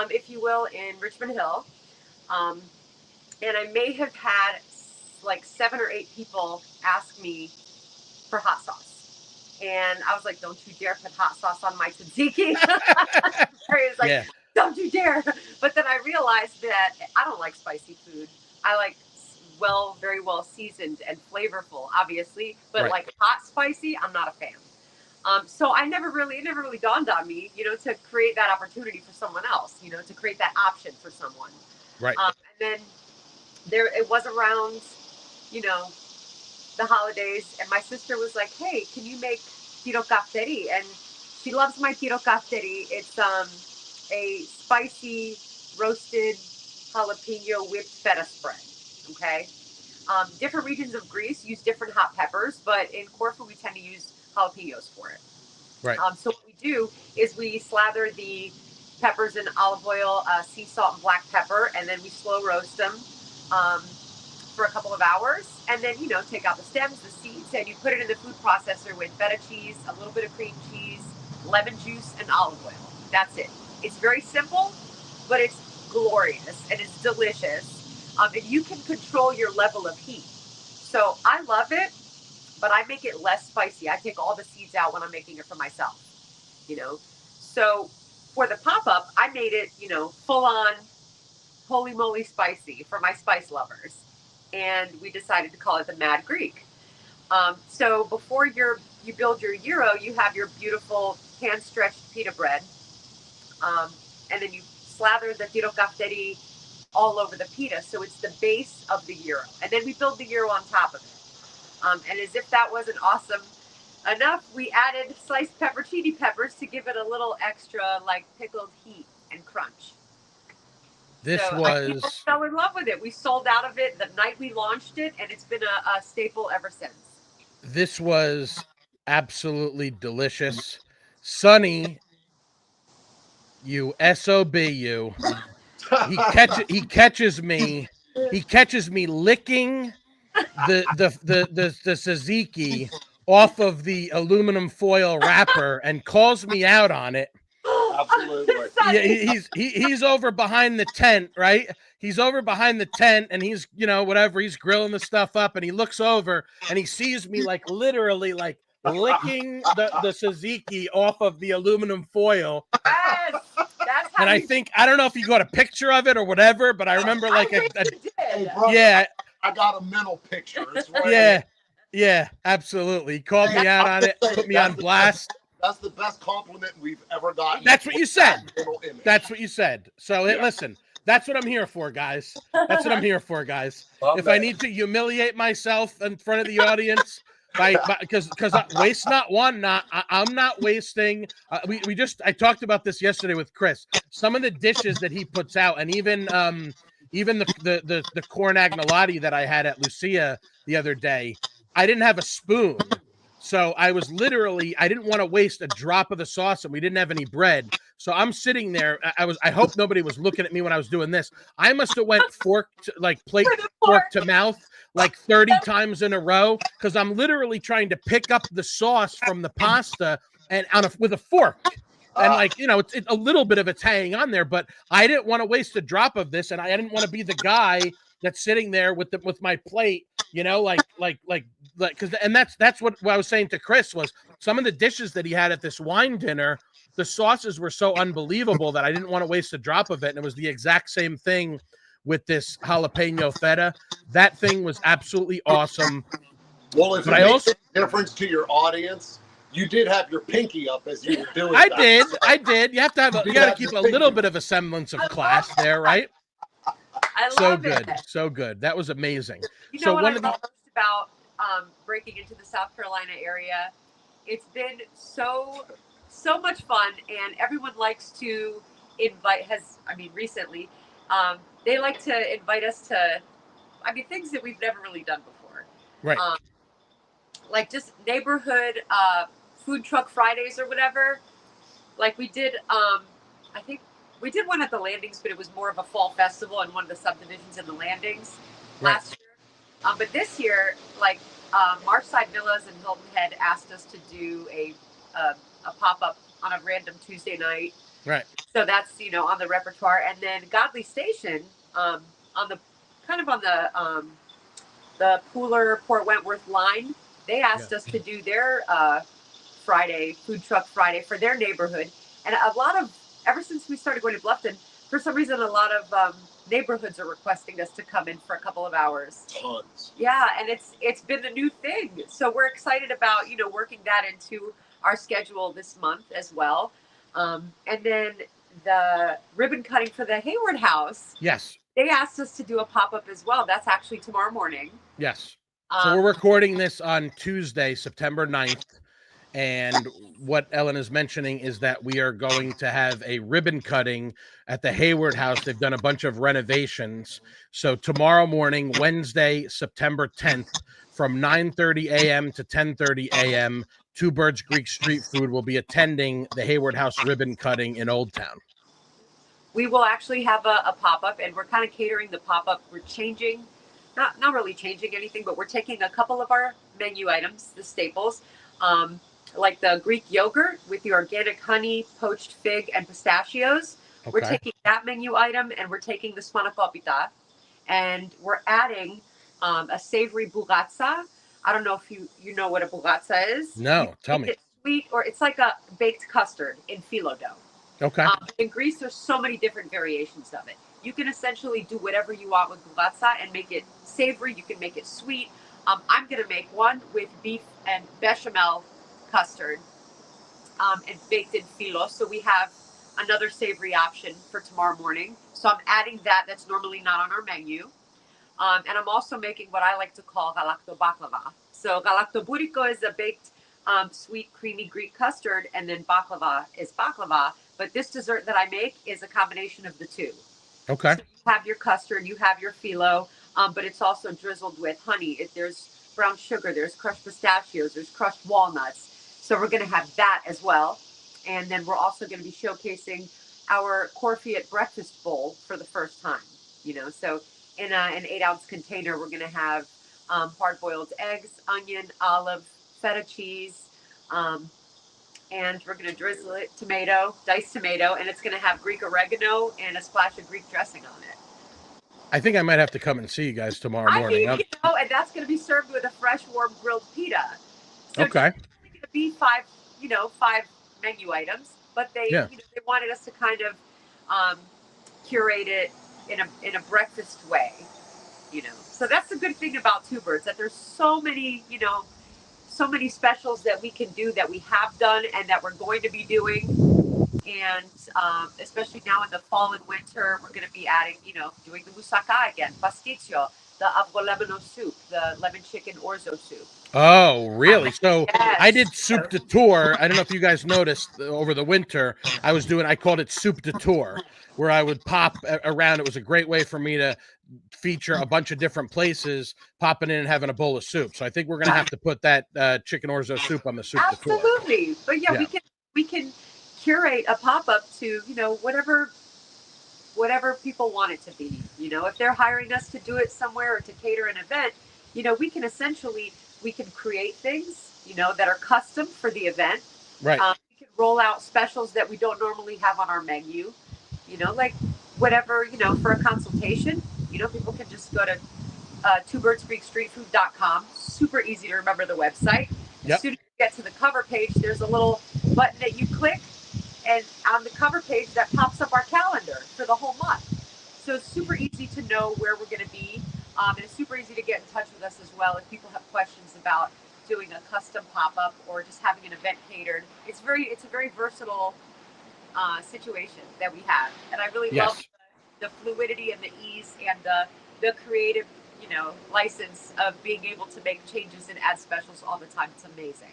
if you will, in Richmond Hill. And I may have had like 7 or 8 people ask me for hot sauce. And I was like, don't you dare put hot sauce on my tzatziki. Barry was like, Yeah. don't you dare. But then I realized that I don't like spicy food. I like very well seasoned and flavorful, obviously. But Right. like hot spicy, I'm not a fan. So it never really dawned on me, to create that opportunity for someone else, to create that option for someone. Right. And then it was around, the holidays, and my sister was like, hey, can you make tiro kafteri? And she loves my tiro kafteri. It's a spicy roasted jalapeno whipped feta spread. Okay. Different regions of Greece use different hot peppers, but in Corfu we tend to use jalapenos for it. Right. So what we do is we slather the peppers in olive oil, sea salt, and black pepper, and then we slow roast them for a couple of hours. And then, take out the stems, the seeds, and you put it in the food processor with feta cheese, a little bit of cream cheese, lemon juice, and olive oil. That's it. It's very simple, but it's glorious and it's delicious. And you can control your level of heat. So I love it, but I make it less spicy. I take all the seeds out when I'm making it for myself, So for the pop-up, I made it, full on holy moly spicy for my spice lovers. And we decided to call it the Mad Greek. So before you build your gyro, you have your beautiful hand-stretched pita bread. And then you slather the tiro kafteri all over the pita. So it's the base of the gyro. And then we build the gyro on top of it. And as if that wasn't awesome enough, we added sliced pepperoncini peppers to give it a little extra, like, pickled heat and crunch. People fell in love with it. We sold out of it the night we launched it, and it's been a staple ever since. This was absolutely delicious. Sonny, you SOB, you. He catches me licking the tzatziki off of the aluminum foil wrapper and calls me out on it. Absolutely. Yeah, he's over behind the tent, right? He's over behind the tent and he's, whatever, he's grilling the stuff up and he looks over and he sees me like literally like licking the tzatziki off of the aluminum foil. Yes, that's how. And I don't know if he got a picture of it or whatever, but I remember like hey, brother, yeah. I got a mental picture. It's right Yeah. Yeah, absolutely. He called me out on it, put me on blast. That's the best compliment we've ever gotten. That's what you said. That's what you said. So listen, that's what I'm here for, guys. That's what I'm here for, guys. If I need to humiliate myself in front of the audience, because waste not, one not. I'm not wasting. I talked about this yesterday with Chris. Some of the dishes that he puts out, and even the corn agnolotti that I had at Lucia the other day, I didn't have a spoon. So I didn't want to waste a drop of the sauce, and we didn't have any bread. So I'm sitting there. I hope nobody was looking at me when I was doing this. I must have went fork to mouth like 30 times in a row because I'm literally trying to pick up the sauce from the pasta and with a fork. And it's a little bit of it's hanging on there, but I didn't want to waste a drop of this, and I didn't want to be the guy that's sitting there with my plate, because that's what I was saying to Chris was some of the dishes that he had at this wine dinner, the sauces were so unbelievable that I didn't want to waste a drop of it, and it was the exact same thing with this jalapeno feta. That thing was absolutely awesome. Well, if it makes a difference to your audience, you did have your pinky up as you were doing I did. You have to you got to keep a little bit of a semblance of class there, right? I love it. So good. That was amazing. What I love most about breaking into the South Carolina area, it's been so much fun, and everyone likes to recently, they like to invite us to, things that we've never really done before. Right. Like just neighborhood food truck Fridays or whatever. Like we did, I think we did one at the Landings, but it was more of a fall festival in one of the subdivisions in the Landings last year. But this year, Marchside Villas and Hilton Head asked us to do a pop-up on a random Tuesday night. Right. So that's, on the repertoire. And then Godly Station, on the the Pooler Port Wentworth line, they asked us to do their Friday, Food Truck Friday for their neighborhood. And ever since we started going to Bluffton, for some reason, a lot of neighborhoods are requesting us to come in for a couple of hours. Tons. Yeah, and it's been the new thing. So we're excited about, working that into our schedule this month as well. And then the ribbon cutting for the Hayward House. Yes. They asked us to do a pop-up as well. That's actually tomorrow morning. Yes. So we're recording this on Tuesday, September 9th. And what Ellen is mentioning is that we are going to have a ribbon cutting at the Hayward House. They've done a bunch of renovations. So tomorrow morning, Wednesday, September 10th, from 9:30 a.m. to 10:30 a.m., Two Birds Greek Street Food will be attending the Hayward House ribbon cutting in Old Town. We will actually have a pop-up, and we're kind of catering the pop-up. We're changing, not really changing anything, but we're taking a couple of our menu items, the staples, like the Greek yogurt with the organic honey, poached fig, and pistachios. Okay. We're taking that menu item, and we're taking the spanakopita, and we're adding a savory bugatsa. I don't know if you know what a bugatsa is. No, tell me. It's sweet, or it's like a baked custard in phyllo dough. Okay. In Greece, there's so many different variations of it. You can essentially do whatever you want with bugatsa and make it savory. You can make it sweet. I'm going to make one with beef and bechamel custard and baked in phyllo. So we have another savory option for tomorrow morning. So I'm adding that. That's normally not on our menu. And I'm also making what I like to call galakto baklava. So galakto buriko is a baked sweet, creamy Greek custard, and then baklava is baklava. But this dessert that I make is a combination of the two. Okay. So you have your custard, you have your phyllo, but it's also drizzled with honey. There's brown sugar, there's crushed pistachios, there's crushed walnuts. So we're going to have that as well. And then we're also going to be showcasing our Corfiat breakfast bowl for the first time. So in an 8-ounce container, we're going to have hard-boiled eggs, onion, olive, feta cheese, and we're going to drizzle it, diced tomato, and it's going to have Greek oregano and a splash of Greek dressing on it. I think I might have to come and see you guys tomorrow morning. And that's going to be served with a fresh, warm grilled pita. So okay. It's only going to be five menu items, but they wanted us to kind of curate it in a breakfast way, So that's the good thing about Two Birds, that there's so many specials that we can do, that we have done and that we're going to be doing. And especially now in the fall and winter, we're going to be adding, doing the moussaka again, pasticcio, the avrolemano soup, the lemon chicken orzo soup. Oh, really? So yes. I did soup de tour. I don't know if you guys noticed over the winter, I called it soup de tour, where I would pop around. It was a great way for me to feature a bunch of different places, popping in and having a bowl of soup. So I think we're going to have to put that chicken orzo soup on the soup de tour. Absolutely. But yeah, we can curate a pop-up to, whatever people want it to be. If they're hiring us to do it somewhere or to cater an event, we can create things, that are custom for the event. Right. We can roll out specials that we don't normally have on our menu, like whatever, for a consultation, people can just go to twobirdsgreekstreetfood.com. Super easy to remember the website. As soon as you get to the cover page, there's a little button that you click, and on the cover page that pops up our calendar for the whole month. So it's super easy to know where we're going to be. And it's super easy to get in touch with us as well if people have questions about doing a custom pop-up or just having an event catered. It's a very versatile situation that we have. And I really love the fluidity and the ease and the creative, license of being able to make changes and add specials all the time. It's amazing.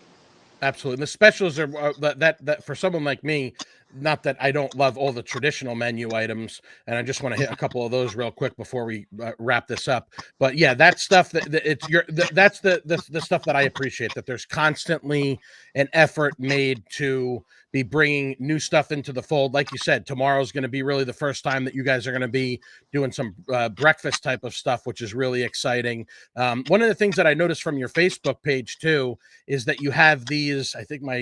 Absolutely. And the specials are that for someone like me, not that I don't love all the traditional menu items, and I just want to hit a couple of those real quick before we wrap this up. But yeah, that stuff that's the stuff that I appreciate, that there's constantly an effort made to be bringing new stuff into the fold. Like you said, tomorrow's going to be really the first time that you guys are going to be doing some breakfast type of stuff, which is really exciting. One of the things that I noticed from your Facebook page too is that you have these, I think my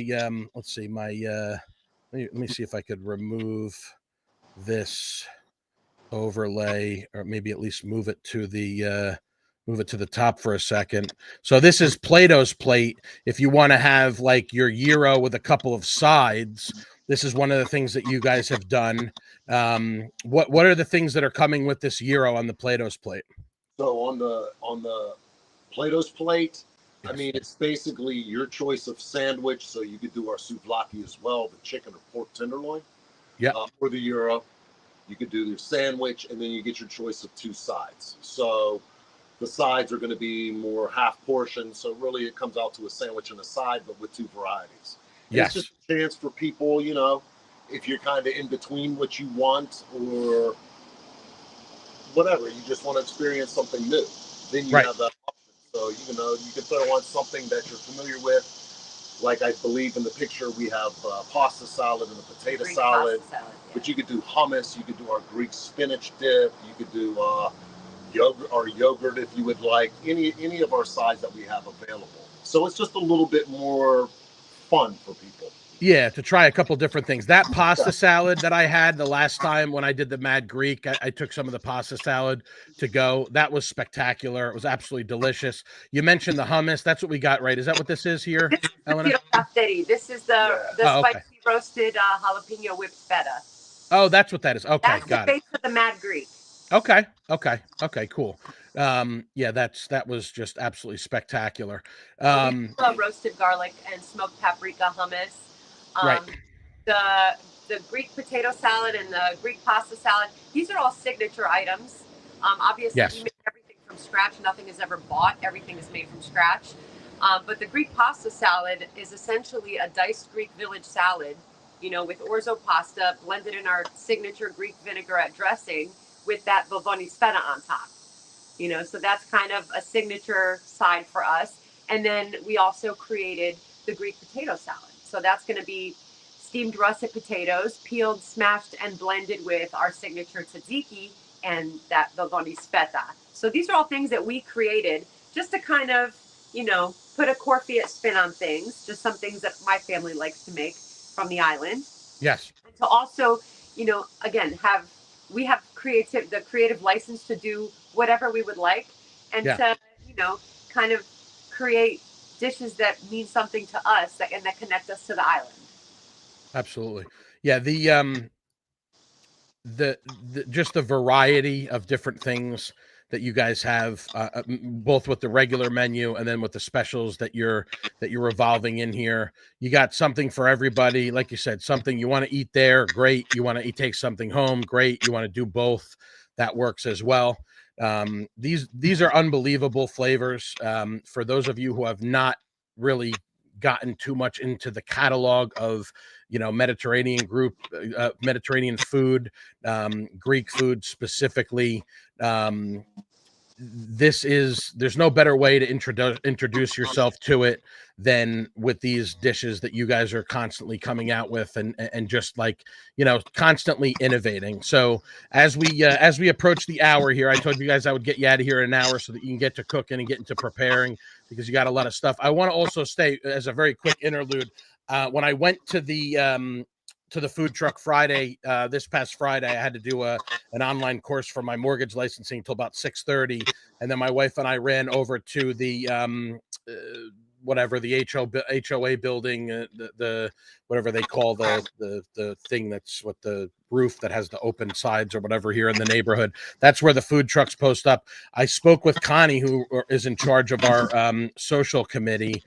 let me see if I could remove this overlay, or maybe at least move it to the top for a second. So this is Plato's plate. If you want to have like your gyro with a couple of sides, this is one of the things that you guys have done. What are the things that are coming with this gyro on the Plato's plate? So on the Plato's plate, I Yes. mean, it's basically your choice of sandwich. So you could do our souvlaki as well, the chicken or pork tenderloin, Yeah. or the gyro. You could do your sandwich, and then you get your choice of 2 sides. So the sides are going to be more half portion. So really, it comes out to a sandwich and a side, but with 2 varieties. And Yes. it's just a chance for people, you know, if you're kind of in between what you want or whatever, you just want to experience something new, then you Right. have that option. So you can throw on something that you're familiar with. Like I believe in the picture we have pasta salad and a potato Greek salad, pasta salad, yeah. but you could do hummus, you could do our Greek spinach dip, you could do yogurt if you would like, any of our sides that we have available. So it's just a little bit more fun for people. Yeah, to try a couple different things. That pasta salad that I had the last time when I did the Mad Greek, I took some of the pasta salad to go. That was spectacular. It was absolutely delicious. You mentioned the hummus. That's what we got, right? Is that what this is here, This is the Elena? Pirotaftetti. This is the Oh, okay. spicy roasted jalapeno whipped feta. Oh, that's what that is. Okay, That's the got it. base of the Mad Greek. Okay, cool. Yeah, that was just absolutely spectacular. We love roasted garlic and smoked paprika hummus. Right. The Greek potato salad and the Greek pasta salad, these are all signature items. Obviously, Yes. we make everything from scratch. Nothing is ever bought. Everything is made from scratch. But the Greek pasta salad is essentially a diced Greek village salad, you know, with orzo pasta blended in our signature Greek vinaigrette dressing with that Bourbonese feta on top. You know, so that's kind of a signature side for us. And then we also created the Greek potato salad. So that's going to be steamed russet potatoes, peeled, smashed, and blended with our signature tzatziki and that Bourbonese feta. So these are all things that we created just to kind of, you know, put a Corfiat spin on things, just some things that my family likes to make from the island. Yes. And to also, you know, again, we have the creative license to do whatever we would like, and to, you know, kind of create dishes that mean something to us and that connect us to the island. Absolutely. Yeah, the just the variety of different things that you guys have, both with the regular menu and then with the specials that you're revolving in here. You got something for everybody. Like you said, something you want to eat there, great. You want to take something home, great. You want to do both, that works as well. These are unbelievable flavors. For those of you who have not really gotten too much into the catalog of, you know, Mediterranean food, Greek food specifically, there's no better way to introduce yourself to it than with these dishes that you guys are constantly coming out with and just, like, you know, constantly innovating. So as we approach the hour here, I told you guys I would get you out of here in an hour so that you can get to cooking and get into preparing, because you got a lot of stuff. I want to also stay as a very quick interlude. When I went to the food truck Friday, this past Friday, I had to do an online course for my mortgage licensing until about 6:30, and then my wife and I ran over to the HOA building, the whatever they call the thing that's with the roof that has the open sides or whatever here in the neighborhood. That's where the food trucks post up. I spoke with Connie, who is in charge of our social committee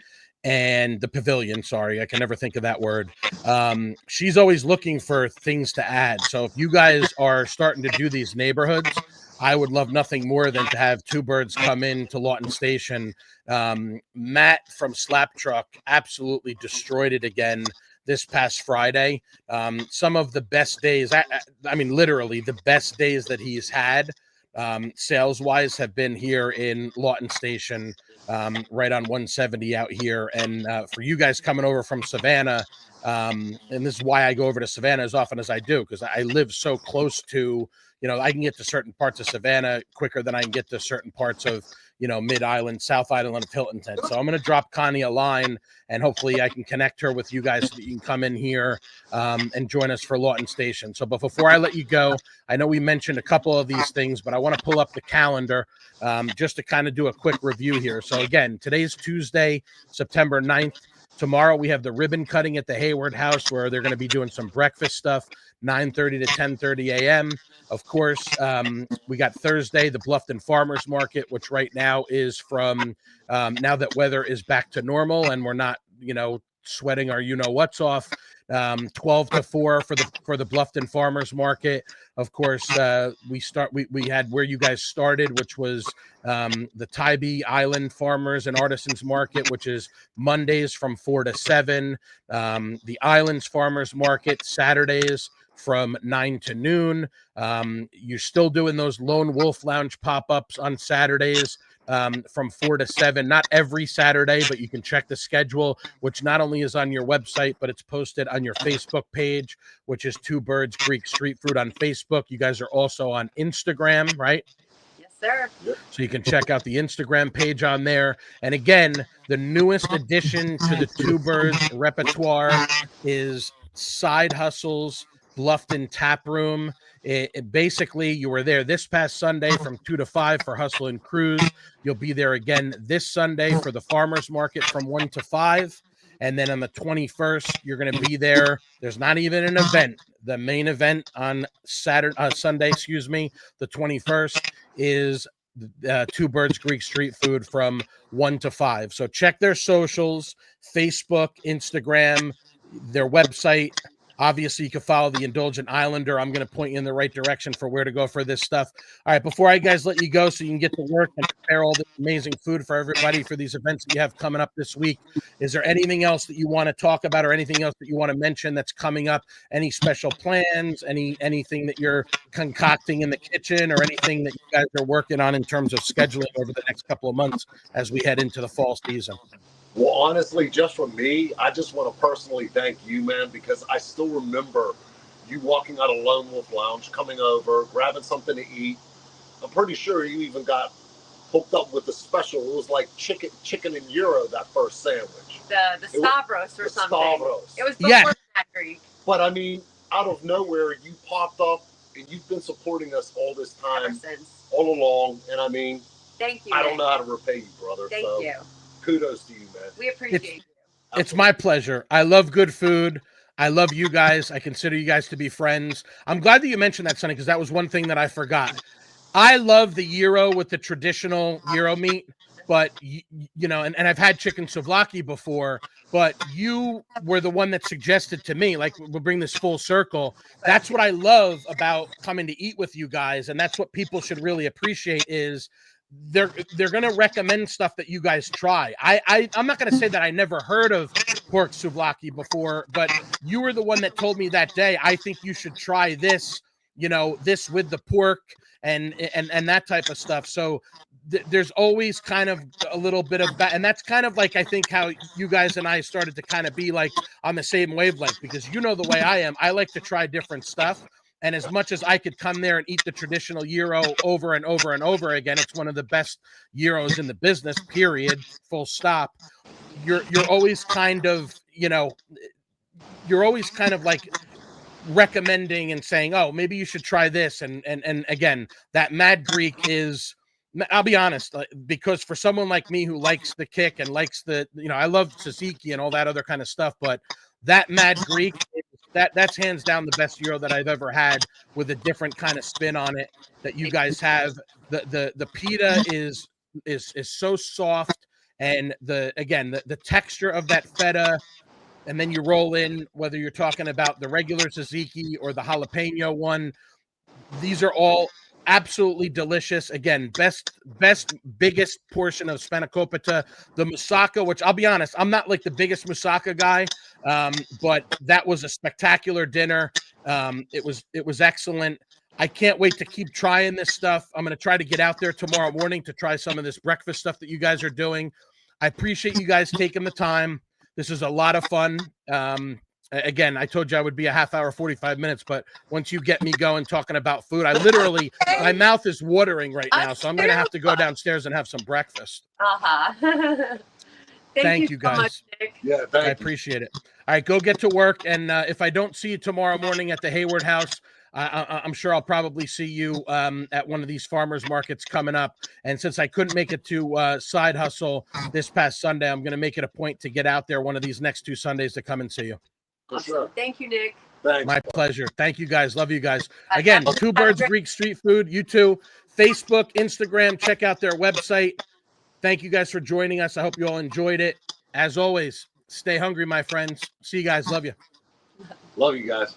and the pavilion. Sorry, I can never think of that word. She's always looking for things to add. So if you guys are starting to do these neighborhoods, I would love nothing more than to have two birds come in to Lawton Station. Matt from Slap Truck absolutely destroyed it again this past Friday. Some of the best days, I mean, literally the best days that he's had, sales wise, have been here in Lawton Station, right on 170 out here. And for you guys coming over from Savannah, And this is why I go over to Savannah as often as I do, because I live so close to, I can get to certain parts of Savannah quicker than I can get to certain parts of, Mid-Island, South Island of Hilton Head. So I'm going to drop Connie a line, and hopefully I can connect her with you guys so that you can come in here and join us for Lawton Station. So, but before I let you go, I know we mentioned a couple of these things, but I want to pull up the calendar just to kind of do a quick review here. So again, today's Tuesday, September 9th. Tomorrow we have the ribbon cutting at the Hayward House, where they're going to be doing some breakfast stuff, 9:30 to 10:30 a.m. Of course, we got Thursday, the Bluffton Farmers Market, which right now is from now that weather is back to normal and we're not, sweating our what's off. 12 to 4 for the Bluffton Farmers Market. Of course, we had where you guys started, which was the Tybee Island Farmers and Artisans Market, which is Mondays from 4 to 7. The Islands Farmers Market Saturdays from 9 to noon. You're still doing those Lone Wolf Lounge pop-ups on Saturdays from 4 to 7. Not every Saturday, but you can check the schedule, which not only is on your website, but it's posted on your Facebook page, which is Two Birds Greek Street Food on Facebook. You guys are also on Instagram, right? Yes, sir. So you can check out the Instagram page on there. And again, the newest addition to the Two Birds repertoire is Side Hustles Bluffton Tap Room. It basically, you were there this past Sunday from 2 to 5 for Hustle and Cruise. You'll be there again this Sunday for the Farmers Market from 1 to 5. And then on the 21st, you're going to be there. There's not even an event. The main event on Sunday, the 21st is Two Birds Greek Street Food from 1 to 5. So check their socials, Facebook, Instagram, their website. Obviously, you can follow the Indulgent Islander. I'm going to point you in the right direction for where to go for this stuff. All right, before I guys let you go so you can get to work and prepare all this amazing food for everybody for these events that you have coming up this week, is there anything else that you want to talk about or anything else that you want to mention that's coming up? Any special plans, anything that you're concocting in the kitchen, or anything that you guys are working on in terms of scheduling over the next couple of months as we head into the fall season? Well, honestly, just for me, I just want to personally thank you, man, because I still remember you walking out of Lone Wolf Lounge, coming over, grabbing something to eat. I'm pretty sure you even got hooked up with the special. It was like chicken and gyro, that first sandwich. The Stavros or something. Stavros. It was before that Greek. But I mean, out of nowhere, you popped up and you've been supporting us all this time, Ever since. all along. And I mean, Thank you. I don't know how to repay you, brother. Thank you. Kudos to you, man. We appreciate you. It's my pleasure. I love good food. I love you guys. I consider you guys to be friends. I'm glad that you mentioned that, Sonny, because that was one thing that I forgot. I love the gyro with the traditional gyro meat, but and I've had chicken souvlaki before, but you were the one that suggested to me, like, we'll bring this full circle. That's what I love about coming to eat with you guys, and that's what people should really appreciate is they're going to recommend stuff that you guys try. I'm not going to say that I never heard of pork souvlaki before, but you were the one that told me that day, I think you should try this, this with the pork and that type of stuff. So there's always kind of a little bit of that. And that's kind of like, I think how you guys and I started to kind of be like on the same wavelength, because the way I am, I like to try different stuff. And as much as I could come there and eat the traditional gyro over and over and over again, it's one of the best gyros in the business, period, full stop. You're always kind of, you're always kind of like recommending and saying, oh, maybe you should try this. And again, that Mad Greek is, I'll be honest, because for someone like me who likes the kick and likes the, I love tzatziki and all that other kind of stuff, but that Mad Greek, that's hands down the best gyro that I've ever had, with a different kind of spin on it that you guys have. The pita is so soft, and the texture of that feta, and then you roll in, whether you're talking about the regular tzatziki or the jalapeno one, these are all absolutely delicious. Again, biggest portion of spanakopita. The moussaka, which I'll be honest, I'm not like the biggest moussaka guy, but that was a spectacular dinner. It was excellent. I can't wait to keep trying this stuff. I'm going to try to get out there tomorrow morning to try some of this breakfast stuff that you guys are doing. I appreciate you guys taking the time. This is a lot of fun. Again, I told you I would be a half hour, 45 minutes, but once you get me going talking about food, I literally, my mouth is watering right now, so I'm going to have to go downstairs and have some breakfast. Thank you, so much, guys. Nick. Yeah, I thank you. appreciate it. All right, go get to work. And if I don't see you tomorrow morning at the Hayward House, I'm sure I'll probably see you at one of these farmers markets coming up. And since I couldn't make it to Side Hustle this past Sunday, I'm going to make it a point to get out there one of these next 2 Sundays to come and see you. For Awesome. sure. Thank you, Nick. Thanks. My pleasure. Thank you, guys. Love you guys. Again, Two Birds Greek Street Food. You too. Facebook, Instagram. Check out their website. Thank you guys for joining us. I hope you all enjoyed it. As always, stay hungry, my friends. See you guys. Love you. Love you guys.